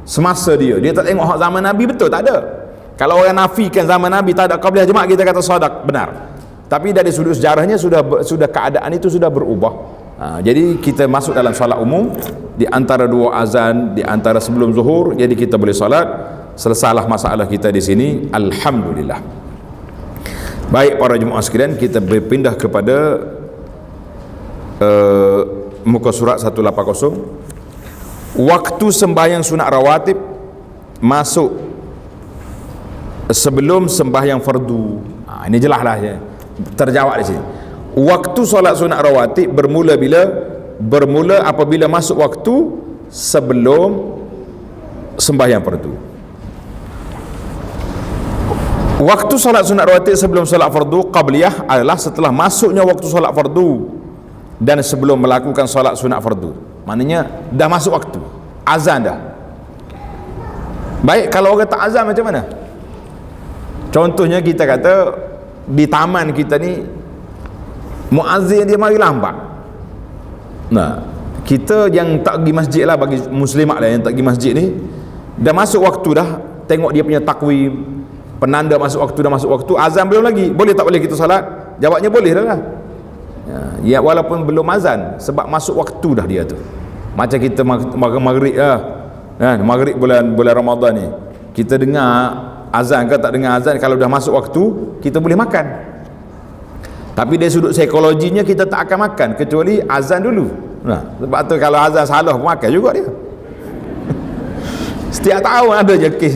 semasa dia tak tengok hak zaman Nabi. Betul tak ada. Kalau orang nafikan zaman Nabi tak ada qabliyah jemaah, kita kata sadaq, benar. Tapi dari sudut sejarahnya sudah keadaan itu sudah berubah. Jadi kita masuk dalam solat umum, di antara 2 azan, di antara sebelum zuhur, jadi kita boleh solat. Selesailah masalah kita di sini, alhamdulillah. Baik para jemaah sekalian, kita berpindah kepada muka surat 180. Waktu sembahyang sunat rawatib masuk sebelum sembahyang fardu. Ini jelaslah ya, terjawab di sini. Waktu solat sunat rawatib bermula bila? Bermula apabila masuk waktu sebelum sembahyang fardu. Waktu solat sunat rawatib sebelum solat fardu qabliyah adalah setelah masuknya waktu solat fardu dan sebelum melakukan solat sunat fardu. Maknanya dah masuk waktu, azan dah. Baik, kalau orang tak azan macam mana? Contohnya kita kata di taman kita ni muazzin dia mari lambat. Nah, kita yang tak pergi masjid lah, bagi muslimat lah yang tak pergi masjid ni, dah masuk waktu dah, tengok dia punya takwim, penanda masuk waktu, dah masuk waktu, azan belum lagi, boleh tak boleh kita salat? Jawabnya boleh dah lah. Ya, walaupun belum azan, sebab masuk waktu dah dia tu. Macam kita maghrib lah, kan, maghrib bulan Ramadan ni, kita dengar azan ke tak dengar azan, kalau dah masuk waktu kita boleh makan. Tapi dari sudut psikologinya kita tak akan makan kecuali azan dulu. Sebab tu kalau azan salah pun makan juga dia. Setiap tahun ada je kes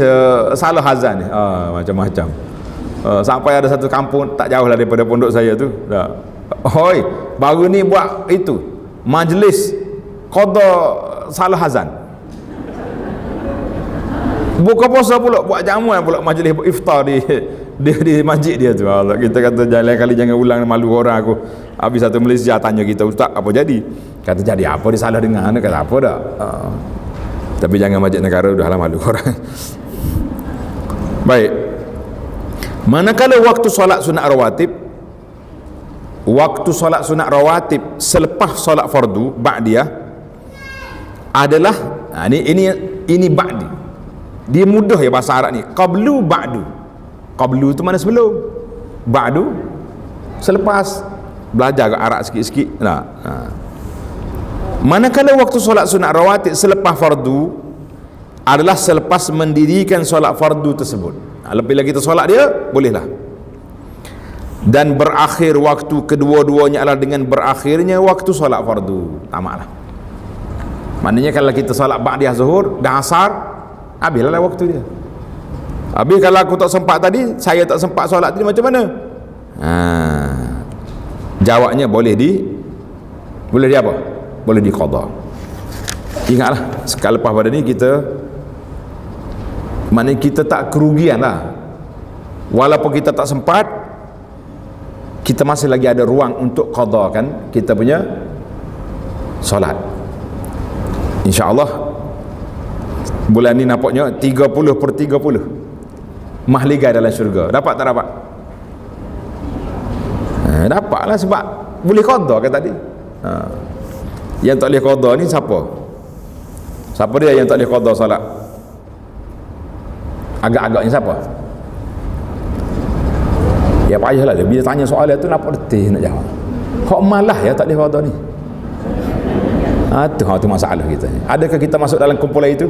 salah azan ni, macam-macam. Sampai ada satu kampung tak jauh lah daripada pondok saya tu, hoi, baru ni buat itu majlis qada salah azan. Buka puasa pula, buat jamuan pula, majlis iftar di masjid dia tu. Allah, kita kata lain kali jangan ulang, malu orang aku. Habis satu Malaysia tanya kita, ustaz apa jadi? Kata jadi apa, dia salah dengar. Kata apa dah. Tapi jangan masjid negara, udahlah malu orang. Baik, manakala waktu solat sunat rawatib, waktu solat sunat rawatib selepas solat fardu ba'diyah adalah ini ba'di. Dia mudah ya bahasa Arab ni. Qablu ba'du. Qablu tu mana sebelum, ba'du selepas. Belajar ke Arab sikit-sikit. Manakala waktu solat sunat rawatib selepas fardu adalah selepas mendirikan solat fardu tersebut. Bila kita solat dia, bolehlah. Dan berakhir waktu kedua-duanya adalah dengan berakhirnya waktu solat fardu. Tamaklah. Maknanya kalau kita solat ba'diyah zuhur, dah asar, habislah waktu dia. Habis kalau aku tak sempat tadi, saya tak sempat solat tadi, macam mana? Jawabnya boleh di apa? Boleh di qada. Ingatlah, sekali lepas pada ni kita, maknanya kita tak kerugian lah. Walaupun kita tak sempat, kita masih lagi ada ruang untuk qada kan kita punya solat. InsyaAllah bulan ni nampaknya 30/30 mahligai dalam syurga. Dapat tak dapat? Dapatlah, sebab boleh qada kan tadi. Yang tak boleh qada ni siapa? Siapa dia yang tak boleh qada solat? Agak-agaknya siapa? Ya payahlah dia bila tanya soalan tu nampak letih nak jawab. Hak malah ya tak boleh qada ni. Tu masalah kita. Adakah kita masuk dalam kumpulan itu?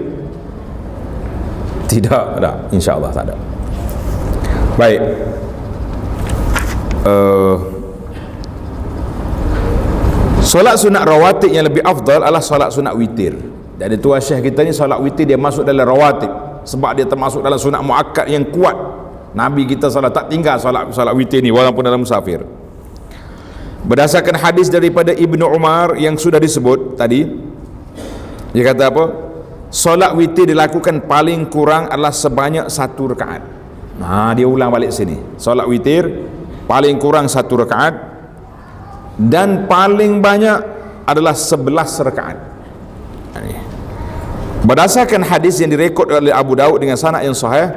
Tidak, tak. InsyaAllah tak ada. Baik. Solat sunat rawatib yang lebih afdal adalah solat sunat witir. Jadi tuan syekh kita ni solat witir dia masuk dalam rawatib sebab dia termasuk dalam sunat muakkad yang kuat. Nabi kita solat tak tinggal solat witir ni walaupun dalam musafir. Berdasarkan hadis daripada Ibnu Umar yang sudah disebut tadi, dia kata apa? Solat witir dilakukan paling kurang adalah sebanyak 1 rakaat. Dia ulang balik sini. Solat witir paling kurang 1 rakaat dan paling banyak adalah 11 rakaat. Berdasarkan hadis yang direkod oleh Abu Daud dengan sanad yang sahih,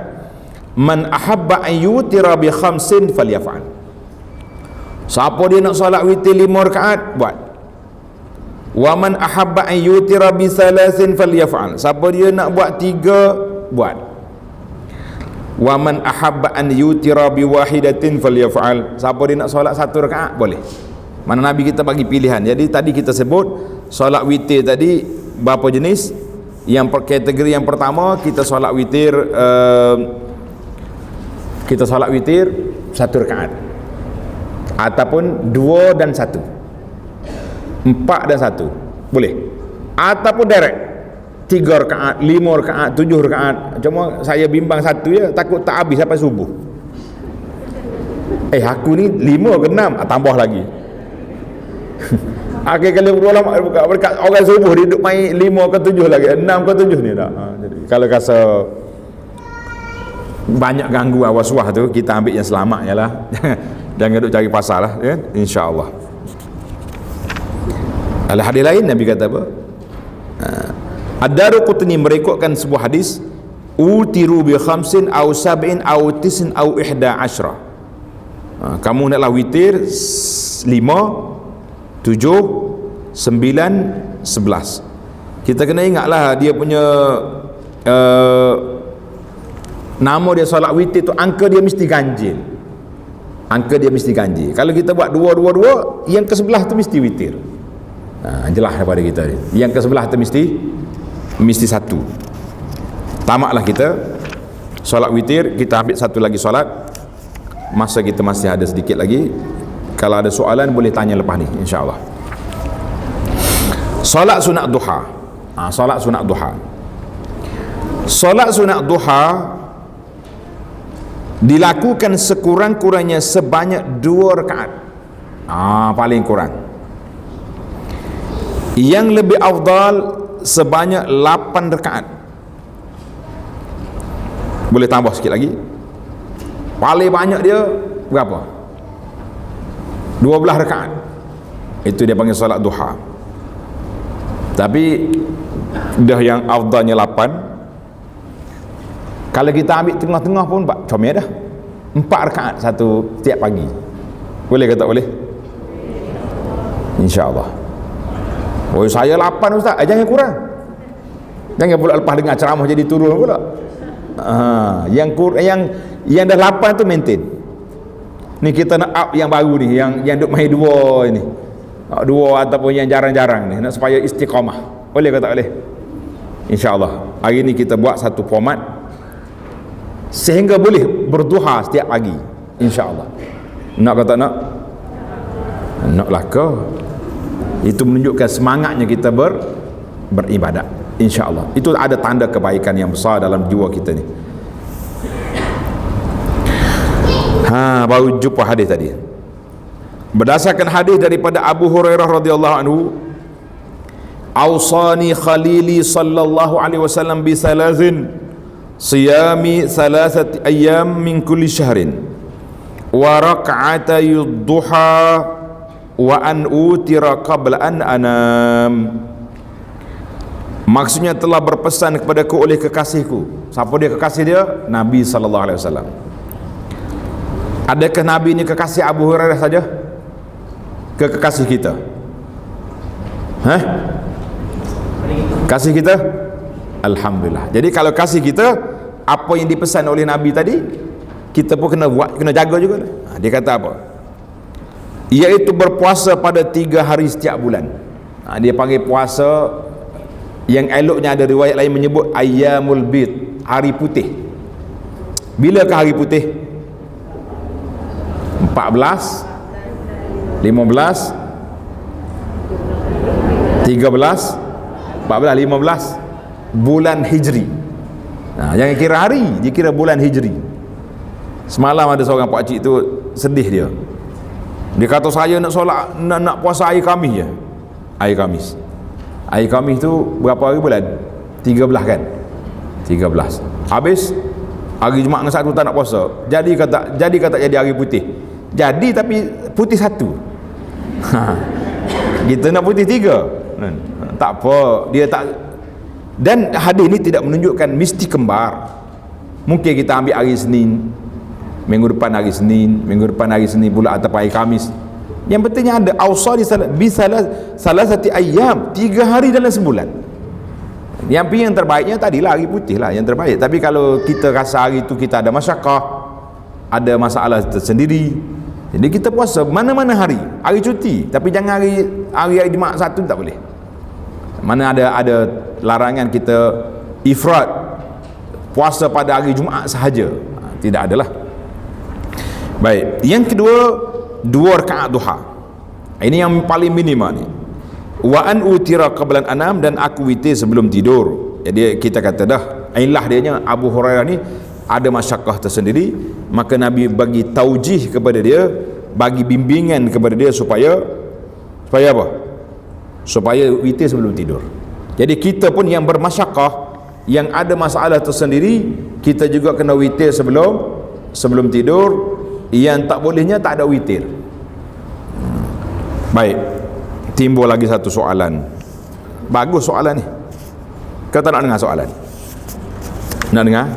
man ahabba an yutira bi khamsin falyaf'al. Siapa dia nak solat witir 5 rakaat, buat. Wa man ahabba an yutira bi thalathin falyaf'al. Siapa dia nak buat 3, buat. Wa man ahabba an yutira bi wahidatin falyaf'al. Siapa dia nak solat 1 rakaat, boleh. Mana Nabi kita bagi pilihan. Jadi tadi kita sebut solat witir tadi berapa jenis? Yang kategori yang pertama kita solat witir kita solat witir 1 rakaat ataupun 2 dan 1, 4 dan 1 boleh, ataupun direct 3 rakaat, 5 rakaat, 7 rakaat. Cuma saya bimbang 1 je, takut tak habis sampai subuh. Aku ni 5 ke 6 tambah lagi. Akhir kali berkat orang subuh dia duduk main 5 ke 7 lagi, 6 ke 7 ni dah. Jadi kalau rasa banyak ganggu was-was tu, kita ambil yang selamat je lah. Jangan duduk cari pasal lah, ya? InsyaAllah. Ada hadis lain Nabi kata apa? Ad-Daruqutni merekodkan sebuah hadis, utiru bi khamsin au sab'in au tisin au ihda ashra. Kamu naklah witir 5, 7, 9, 11. Kita kena ingatlah dia punya nama dia solat witir tu, angka dia mesti ganjil. Angka dia mesti ganjil. Kalau kita buat 2, yang ke-11 tu mesti witir. Jelas daripada kita ni. Yang ke-11 tu mesti 1. Tamaklah kita solat witir, kita ambil satu lagi solat. Masa kita masih ada sedikit lagi. Kalau ada soalan boleh tanya lepas ni, insya-Allah. Solat sunat duha. Solat sunat duha. Solat sunat duha dilakukan sekurang-kurangnya sebanyak 2 rakaat. Paling kurang. Yang lebih afdal sebanyak 8 rakaat. Boleh tambah sikit lagi. Paling banyak dia berapa? 12 rakaat. Itu dia panggil solat duha. Tapi dah yang afdalnya 8. Kalau kita ambil tengah-tengah pun comel dah. 4 rakaat satu setiap pagi. Boleh ke tak boleh? InsyaAllah. Saya 8 ustaz, jangan kurang. Jangan pula lepas dengar ceramah jadi turun pula. Yang dah 8 tu maintain. Ni kita nak up yang baru ni, yang duk main 2 ini. 2 ataupun yang jarang-jarang ni, nak supaya istiqamah. Boleh ke tak boleh? InsyaAllah. Hari ni kita buat satu format sehingga boleh berduha setiap pagi. InsyaAllah. Nak ke tak nak? Naklah ke? Itu menunjukkan semangatnya kita beribadat. InsyaAllah. Itu ada tanda kebaikan yang besar dalam jiwa kita ni. Baru jumpa hadis tadi. Berdasarkan hadis daripada Abu Hurairah radhiyallahu anhu, "Awsani khalili sallallahu alaihi wasallam bi thalathin siyami thalathati ayyam min kulli shahrin wa rak'atay duha wa an utira qabla an anam." Maksudnya telah berpesan kepadaku oleh kekasihku. Siapa dia kekasih dia? Nabi sallallahu alaihi wasallam. Adakah Nabi ni kekasih Abu Hurairah saja? Kekasih kita? Kasih kita? Alhamdulillah. Jadi kalau kasih kita, apa yang dipesan oleh Nabi tadi, kita pun kena buat, kena jaga juga. Dia kata apa? Iaitu berpuasa pada 3 hari setiap bulan. Dia panggil puasa yang eloknya, ada riwayat lain menyebut ayyamul bid, hari putih. Bilakah hari putih? 14, 15, 13, 14, 15 bulan Hijri. Jangan kira hari, dia kira bulan Hijri. Semalam ada seorang pakcik tu sedih dia. Dia kata saya nak solat, nak puasa hari Khamis je. Hari Khamis. Hari Khamis tu berapa hari bulan? 13 kan? 13. Habis hari Jumaat dengan Sabtu tak nak puasa. Jadi kata jadi hari putih. Jadi tapi putih satu. Kita nak putih 3. Tak apa, dia tak. Dan hadis ni tidak menunjukkan mesti kembar. Mungkin kita ambil hari Senin, minggu depan hari Senin, minggu depan hari Senin pula atau hari Khamis. Yang pentingnya ada awsali salah satu ayam, 3 hari dalam sebulan. Yang terbaiknya tadilah hari putih lah yang terbaik. Tapi kalau kita rasa hari itu kita ada masyarakat, ada masalah tersendiri, jadi kita puasa mana-mana hari cuti. Tapi jangan hari Jumaat Sabtu tak boleh. Mana ada larangan kita ifrat puasa pada hari Jumaat sahaja. Tidak adalah. Baik, yang kedua 2 rakaat duha. Ini yang paling minima ni. Wa an utira qablan anam, dan aku witir sebelum tidur. Jadi kita kata dah ilah dianya Abu Hurairah ni ada masyakkah tersendiri, maka Nabi bagi taujih kepada dia, bagi bimbingan kepada dia supaya apa? Supaya witir sebelum tidur. Jadi kita pun yang bermasyakkah, yang ada masalah tersendiri, kita juga kena witir sebelum tidur. Yang tak bolehnya tak ada witir. Baik, timbul lagi satu soalan. Bagus soalan ni. Kau tak nak dengar soalan? Nak dengar?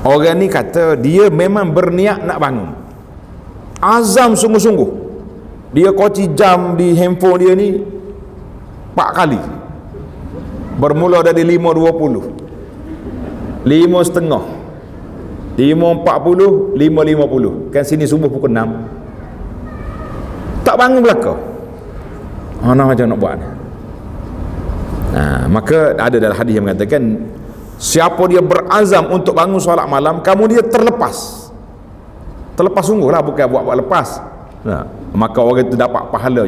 Orang ni kata dia memang berniat nak bangun, azam sungguh-sungguh. Dia kunci jam di handphone dia ni 4 kali. Bermula dari 5.20, 5.30, 5.40, 5.50. Kan sini subuh pukul 6. Tak bangun belakang. Mana macam nak buat? Maka ada dalam hadis yang mengatakan, siapa dia berazam untuk bangun solat malam, kamu dia terlepas sungguh lah, bukan buat lepas. Maka orang itu dapat pahala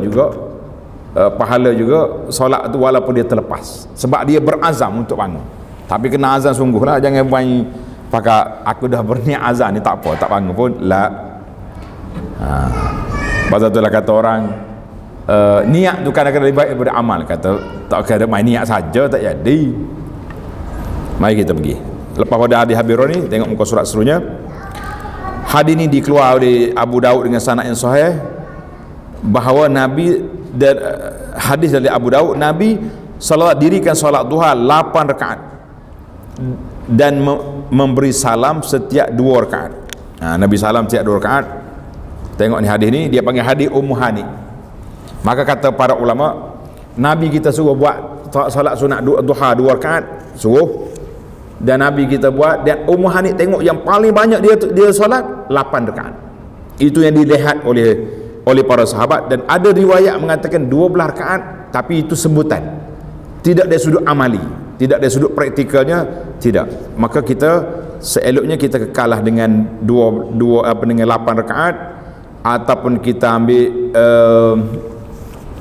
juga solat tu walaupun dia terlepas, sebab dia berazam untuk bangun. Tapi kena azam sungguh lah, jangan main pakai aku dah berniat azan ni tak apa, tak bangun pun la. Pasal itulah kata orang, niat tu kadang-kadang lebih baik daripada amal. Kata tak kira main niat saja tak jadi. Mari kita pergi. Lepas pada hadis Habirah ni, tengok muka surat seterusnya. Hadis ni dikeluar oleh Abu Daud dengan sanad yang sahih, bahawa Nabi dan hadis dari Abu Daud, Nabi dirikan solat duha 8 rakaat dan memberi salam setiap 2 rakaat. Nabi salam setiap 2 rakaat. Tengok ni hadis ni, dia panggil hadis Ummu Hani. Maka kata para ulama, Nabi kita suruh buat solat sunat duha 2 rakaat, suruh. Dan Nabi kita buat, dan Ummu Hani tengok yang paling banyak dia solat 8 rakaat. Itu yang dilihat oleh para sahabat. Dan ada riwayat mengatakan 12 rakaat, tapi itu sebutan, tidak dari sudut amali, tidak dari sudut praktikalnya, tidak. Maka kita seeloknya kita kekalah dengan 8 rakaat, ataupun kita ambil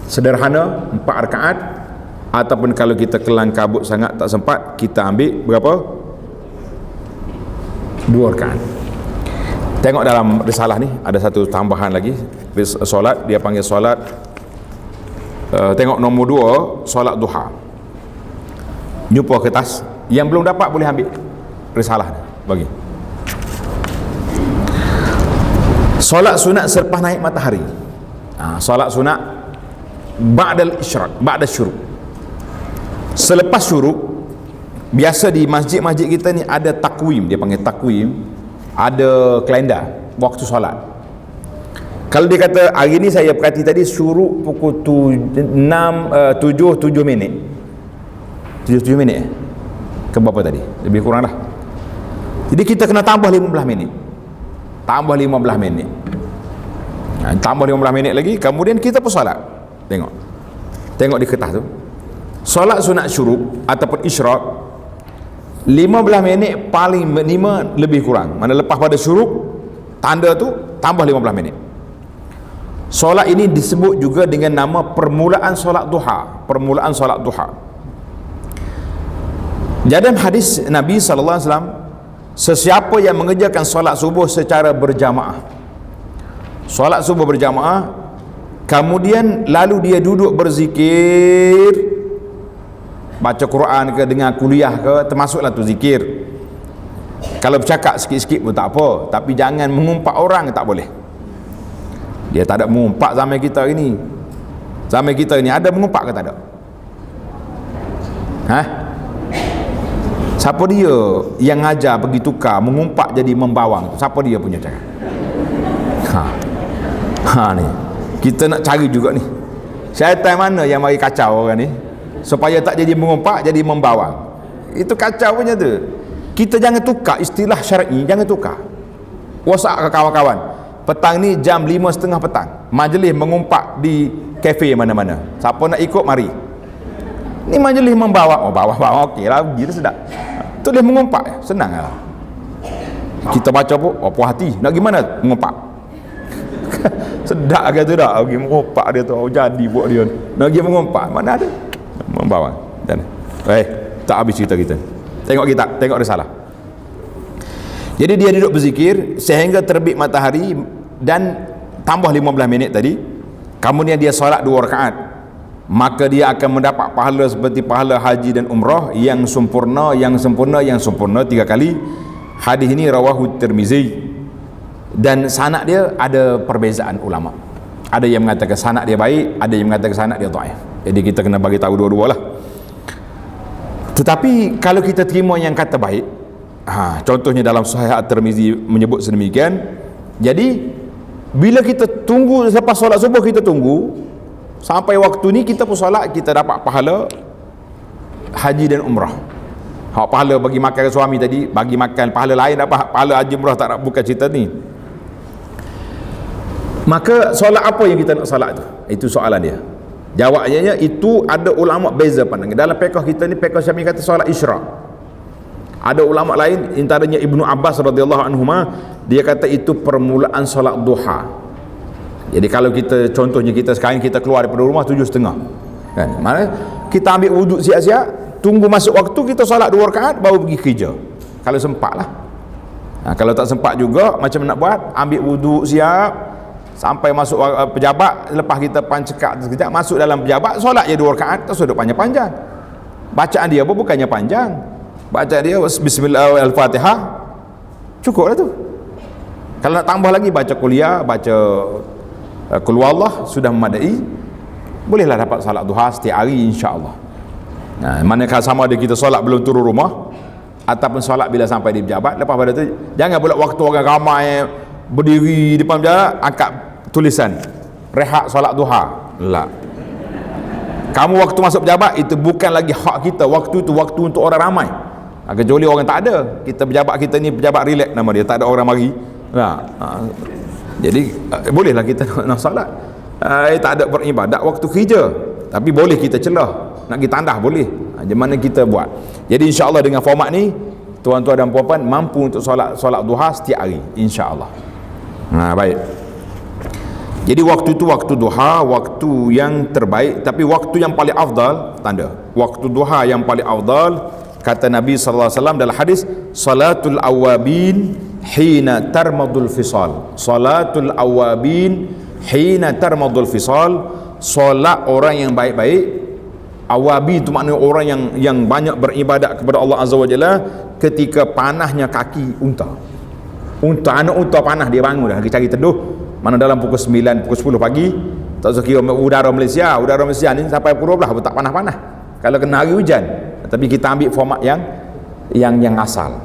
sederhana 4 rakaat, ataupun kalau kita kelang kabut sangat tak sempat, kita ambil berapa? 2 rakaat. Tengok dalam risalah ni ada satu tambahan lagi solat, dia panggil solat tengok nombor 2, solat duha. Jumpa kertas, yang belum dapat boleh ambil risalah ni, bagi. Solat sunat selepas naik matahari. Solat sunat ba'dal isyraq, ba'da syuruk. Selepas syuruk, biasa di masjid-masjid kita ni ada takwim, dia panggil takwim, ada kalender waktu solat. Kalau dia kata hari ni saya perhati tadi syuruk pukul 7 minit. 7 minit ke berapa tadi? Lebih kurang dah. Jadi kita kena tambah 15 minit. Tambah 15 minit. Tambah 15 minit lagi, kemudian kita pun solat. Tengok di kertas tu. Solat sunat syuruk ataupun isyraq 15 minit paling minima lebih kurang. Mana lepas pada syuruk, tanda tu tambah 15 minit. Solat ini disebut juga dengan nama permulaan solat duha. Permulaan solat duha. Dalam hadis Nabi SAW, sesiapa yang mengerjakan solat subuh secara berjamaah, solat subuh berjamaah, kemudian lalu dia duduk berzikir, baca Quran ke, dengar kuliah ke, termasuklah tu zikir. Kalau bercakap sikit-sikit pun tak apa, tapi jangan mengumpat orang, tak boleh. Dia tak ada mengumpat zaman kita ini. Zaman kita ini ada mengumpat ke tak ada? Siapa dia yang ngajar pergi tukar mengumpat jadi membawang? Siapa dia punya cara? Ni kita nak cari juga ni, syaitan mana yang mari kacau orang ni supaya tak jadi mengumpat, jadi membawang. Itu kacau punya tu. Kita jangan tukar istilah syar'i, jangan tukar. WhatsApp ke kawan-kawan, petang ni jam 5.30 petang, majlis mengumpat di kafe mana-mana, siapa nak ikut mari. Ni majlis membawa, bawa okey lah, gila sedap. Tulis mengumpat, senang lah. Kita baca pun, puas hati, nak gimana mengumpat. Sedap kata tak, pergi mengumpat dia tu, jadi buat dia. Nak pergi mengumpat, mana ada? Membawa. Dan tak habis cerita kita. Tengok kitab, tengok risalah. Jadi dia duduk berzikir sehingga terbit matahari dan tambah 15 minit tadi. Kemudian dia solat 2 rakaat. Maka dia akan mendapat pahala seperti pahala haji dan umrah yang sempurna, yang sempurna, yang sempurna 3 kali. Hadis ini rawahu Tirmizi. Dan sanad dia ada perbezaan ulama. Ada yang mengatakan sanad dia baik, ada yang mengatakan sanad dia dhaif. Jadi kita kena bagi tahu dua-dua lah. Tetapi kalau kita terima yang kata baik, contohnya dalam Sahih At-Tirmizi menyebut sedemikian. Jadi bila kita tunggu selepas solat subuh, kita tunggu sampai waktu ni kita pun solat, kita dapat pahala haji dan umrah. Pahala bagi makan suami tadi, bagi makan, pahala lain dapat pahala haji umrah, tak nak, bukan cerita ni. Maka solat apa yang kita nak solat tu? Itu soalan dia. Jawabnya itu ada ulama beza pandangan. Dalam fiqh kita ni, fiqh Syafi'i kata solat isyraq. Ada ulama lain, antaranya Ibnu Abbas radhiyallahu anhuma, dia kata itu permulaan solat duha. Jadi kalau kita, contohnya kita sekarang kita keluar daripada rumah 7.30 kan, mana kita ambil wuduk siap-siap, tunggu masuk waktu, kita solat 2 rakaat baru pergi kerja kalau sempat lah. Kalau tak sempat juga, macam nak buat, ambil wuduk siap sampai masuk pejabat, lepas kita pancekak sekejap, masuk dalam pejabat, solat je 2 rakaat, tak sudut panjang-panjang. Bacaan dia pun bukannya panjang, bacaan dia bismillah al-fatihah, cukup lah tu. Kalau nak tambah lagi, baca kuliah, baca qul huwallah, sudah memadai. Bolehlah dapat solat duha setiap hari insya-Allah. Manakala sama ada kita solat belum turun rumah ataupun solat bila sampai di pejabat, lepas pada tu jangan pula waktu orang ramai berdiri di depan pejabat angkat tulisan rehat solat duha. La. Kamu waktu masuk pejabat itu bukan lagi hak kita, waktu itu waktu untuk orang ramai. Kecuali orang tak ada. Kita pejabat kita ni pejabat relax nama dia, tak ada orang mari. Jadi bolehlah kita nak solat. Tak ada beribadat waktu kerja, tapi boleh kita celah, nak kita tandah boleh. Macam mana kita buat. Jadi insya-Allah dengan format ni, tuan-tuan dan puan-puan mampu untuk solat duha setiap hari insya-Allah. Baik. Jadi waktu itu waktu duha, waktu yang terbaik, tapi waktu yang paling afdal, tanda waktu duha yang paling afdal, kata Nabi sallallahu alaihi wasallam dalam hadis, salatul awabin hina tarmadul fisal. Salatul awabin hina tarmadul fisal. Solat orang yang baik-baik. Awabi itu maknanya orang yang banyak beribadat kepada Allah Azza wa Jalla ketika panahnya kaki unta. Anak unta panah, dia bangun dah cari teduh. Mana dalam pukul 9, pukul 10 pagi, tak usah kira udara Malaysia ni sampai pukul 12 tak panas-panas kalau kena hari hujan. Tapi kita ambil format yang asal.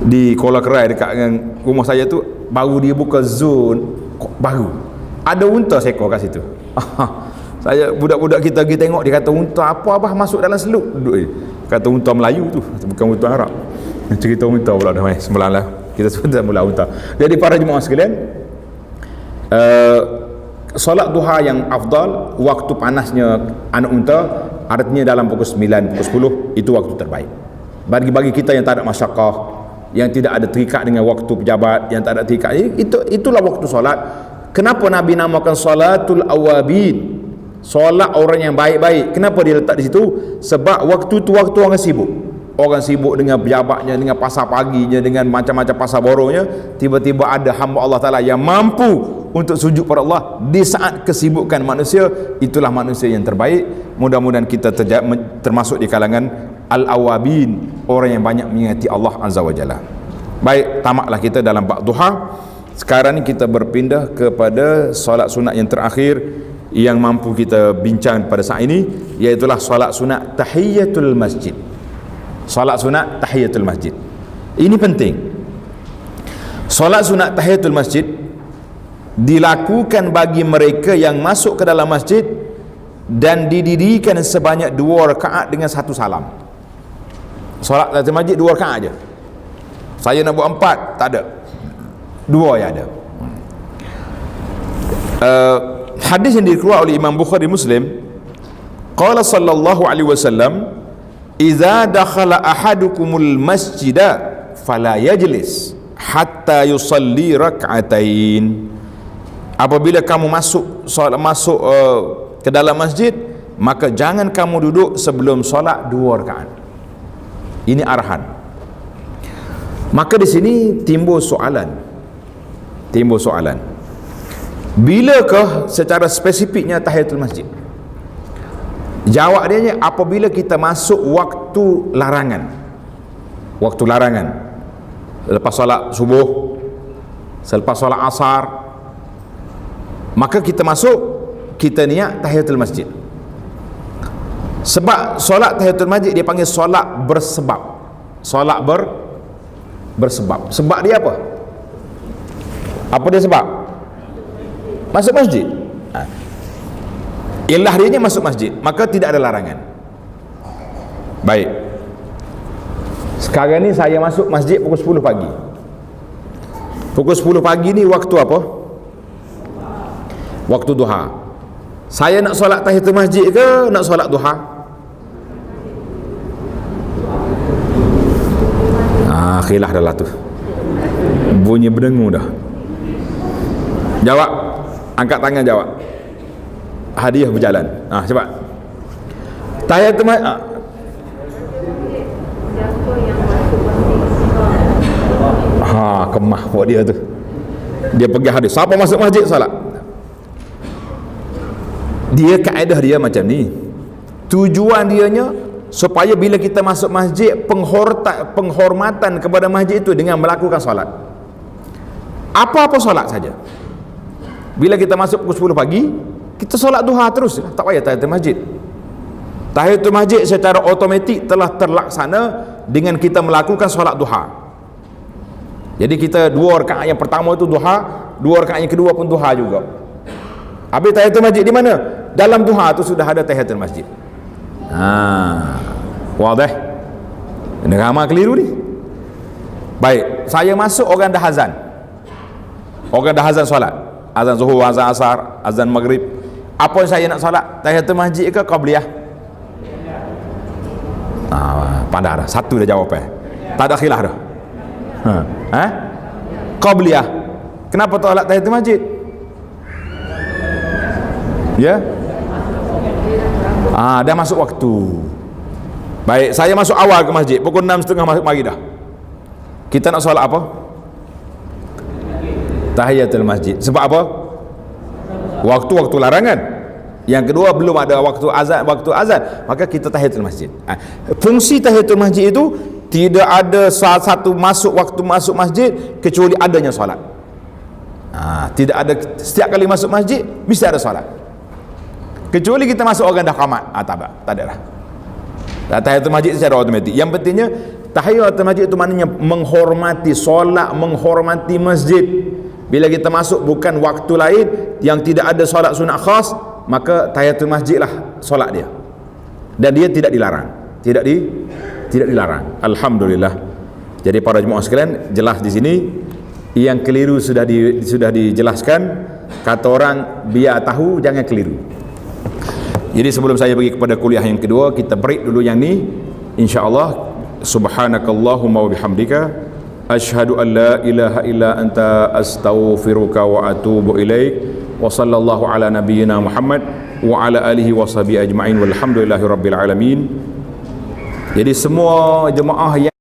Di Kuala Kerai dekat dengan rumah saya tu, baru dia buka zone baru, ada unta seekor kat situ. Saya, budak-budak kita pergi tengok, dia kata unta apa abah masuk dalam seluk duduk. Kata unta Melayu tu, bukan unta Arab. Cerita unta pula dah semalam lah kita sudah mula unta. Jadi para jemaah sekalian, solat duha yang afdal waktu panasnya anak unta, artinya dalam pukul 9, pukul 10, itu waktu terbaik bagi kita yang tak ada masyaqqah, yang tidak ada terikat dengan waktu pejabat, yang tak ada terikat, itulah waktu solat. kenapa Nabi namakan salatul awabin, solat orang yang baik-baik? Kenapa dia letak di situ? Sebab waktu tu waktu orang sibuk. Orang sibuk dengan pejabatnya, dengan pasar paginya, dengan macam-macam pasar borongnya. Tiba-tiba ada hamba Allah Ta'ala yang mampu untuk sujud pada Allah di saat kesibukan manusia. Itulah manusia yang terbaik. Mudah-mudahan kita termasuk di kalangan al-awabin, orang yang banyak mengingati Allah Azza wa Jalla. Baik, tamatlah kita dalam bab duha. Sekarang ni kita berpindah kepada solat sunat yang terakhir yang mampu kita bincang pada saat ini, iaitulah solat sunat tahiyatul masjid. Solat sunat tahiyatul masjid ini penting. Solat sunat tahiyatul masjid dilakukan bagi mereka yang masuk ke dalam masjid dan didirikan sebanyak 2 rakaat dengan 1 salam. Solat tahiyatul masjid 2 rakaat aja. Saya nak buat 4, tak ada, 2 yang ada. Hadis yang dikeluarkan oleh Imam Bukhari Muslim, qala sallallahu alaihi wasallam, idza dakhala ahadukumul masjida fala yajlis hatta yusalli rak'atain. Apabila kamu masuk ke dalam masjid, maka jangan kamu duduk sebelum solat 2 rakaat. Ini arahan. Maka di sini timbul soalan. Bilakah secara spesifiknya tahiyatul masjid? Jawab dia, apabila kita masuk waktu larangan. Waktu larangan, lepas solat subuh, selepas solat asar, maka kita masuk, kita niat tahiyatul masjid. Sebab solat tahiyatul masjid dia panggil solat bersebab. Solat bersebab. Sebab dia apa? Apa dia sebab? Masuk masjid. Ilah dia masuk masjid, maka tidak ada larangan. Baik, sekarang ni saya masuk masjid pukul 10 pagi. Pukul 10 pagi ni waktu apa? Waktu duha. Saya nak solat tahiyatul masjid ke nak solat duha? Khilaf dah lah tu, bunyi berdengung dah. Jawab, angkat tangan jawab. Hadiah berjalan. Cepat. Tahiyatul masjid. Kemah buat dia tu. Dia pergi hadis. Siapa masuk masjid solat? Dia kaedah dia macam ni. Tujuan dianya supaya bila kita masuk masjid, penghormatan kepada masjid itu dengan melakukan solat. Apa-apa solat saja. Bila kita masuk pukul 10 pagi, kita solat duha terus, tak payah tahiyatul masjid. Tahiyatul masjid secara automatik telah terlaksana dengan kita melakukan solat duha. Jadi kita 2 rakaat yang pertama itu duha, 2 rakaat yang kedua pun duha juga. Habis tahiyatul masjid di mana? Dalam duha tu sudah ada tahiyatul masjid. Wadah. Ini ramai keliru ni. Baik, saya masuk orang dah azan. Orang dah azan solat. Azan zuhur, azan asar, azan maghrib. Apa saya nak solat? Tahiyatul masjid ke qabliyah? Pandai dah. Satu dah jawab. Tak ada khilaf dah. Qabliyah. Kenapa tolak tahiyatul masjid? Ya? Dah masuk waktu. Baik, saya masuk awal ke masjid, pukul 6.30 masuk mari dah. Kita nak solat apa? Tahiyatul masjid. Sebab apa? Waktu-waktu larangan. Yang kedua, belum ada waktu azan, maka kita tahiyatul masjid. Fungsi tahiyatul masjid itu tidak ada salah satu waktu masuk masjid kecuali adanya solat. Tidak ada, setiap kali masuk masjid mesti ada solat. Kecuali kita masuk orang dah qamat, tak ada lah. Tahiyatul masjid secara automatik. Yang pentingnya tahiyatul masjid itu maknanya menghormati solat, menghormati masjid. Bila kita masuk bukan waktu lain yang tidak ada solat sunat khas, maka tahiyatul masjid lah solat dia. Dan dia tidak dilarang. Tidak dilarang. Alhamdulillah. Jadi para jemaah sekalian, jelas di sini. Yang keliru sudah dijelaskan. Kata orang, biar tahu jangan keliru. Jadi sebelum saya pergi kepada kuliah yang kedua, kita break dulu yang ni. InsyaAllah. Subhanakallahumma wa bihamdika asyhadu an la ilaha illa anta astaghfiruka wa atubu ilaik. Wa sallallahu ala nabiyyina Muhammad wa ala alihi wa sahbihi ajma'in walhamdulillahi rabbil alamin. Jadi semua jemaah yang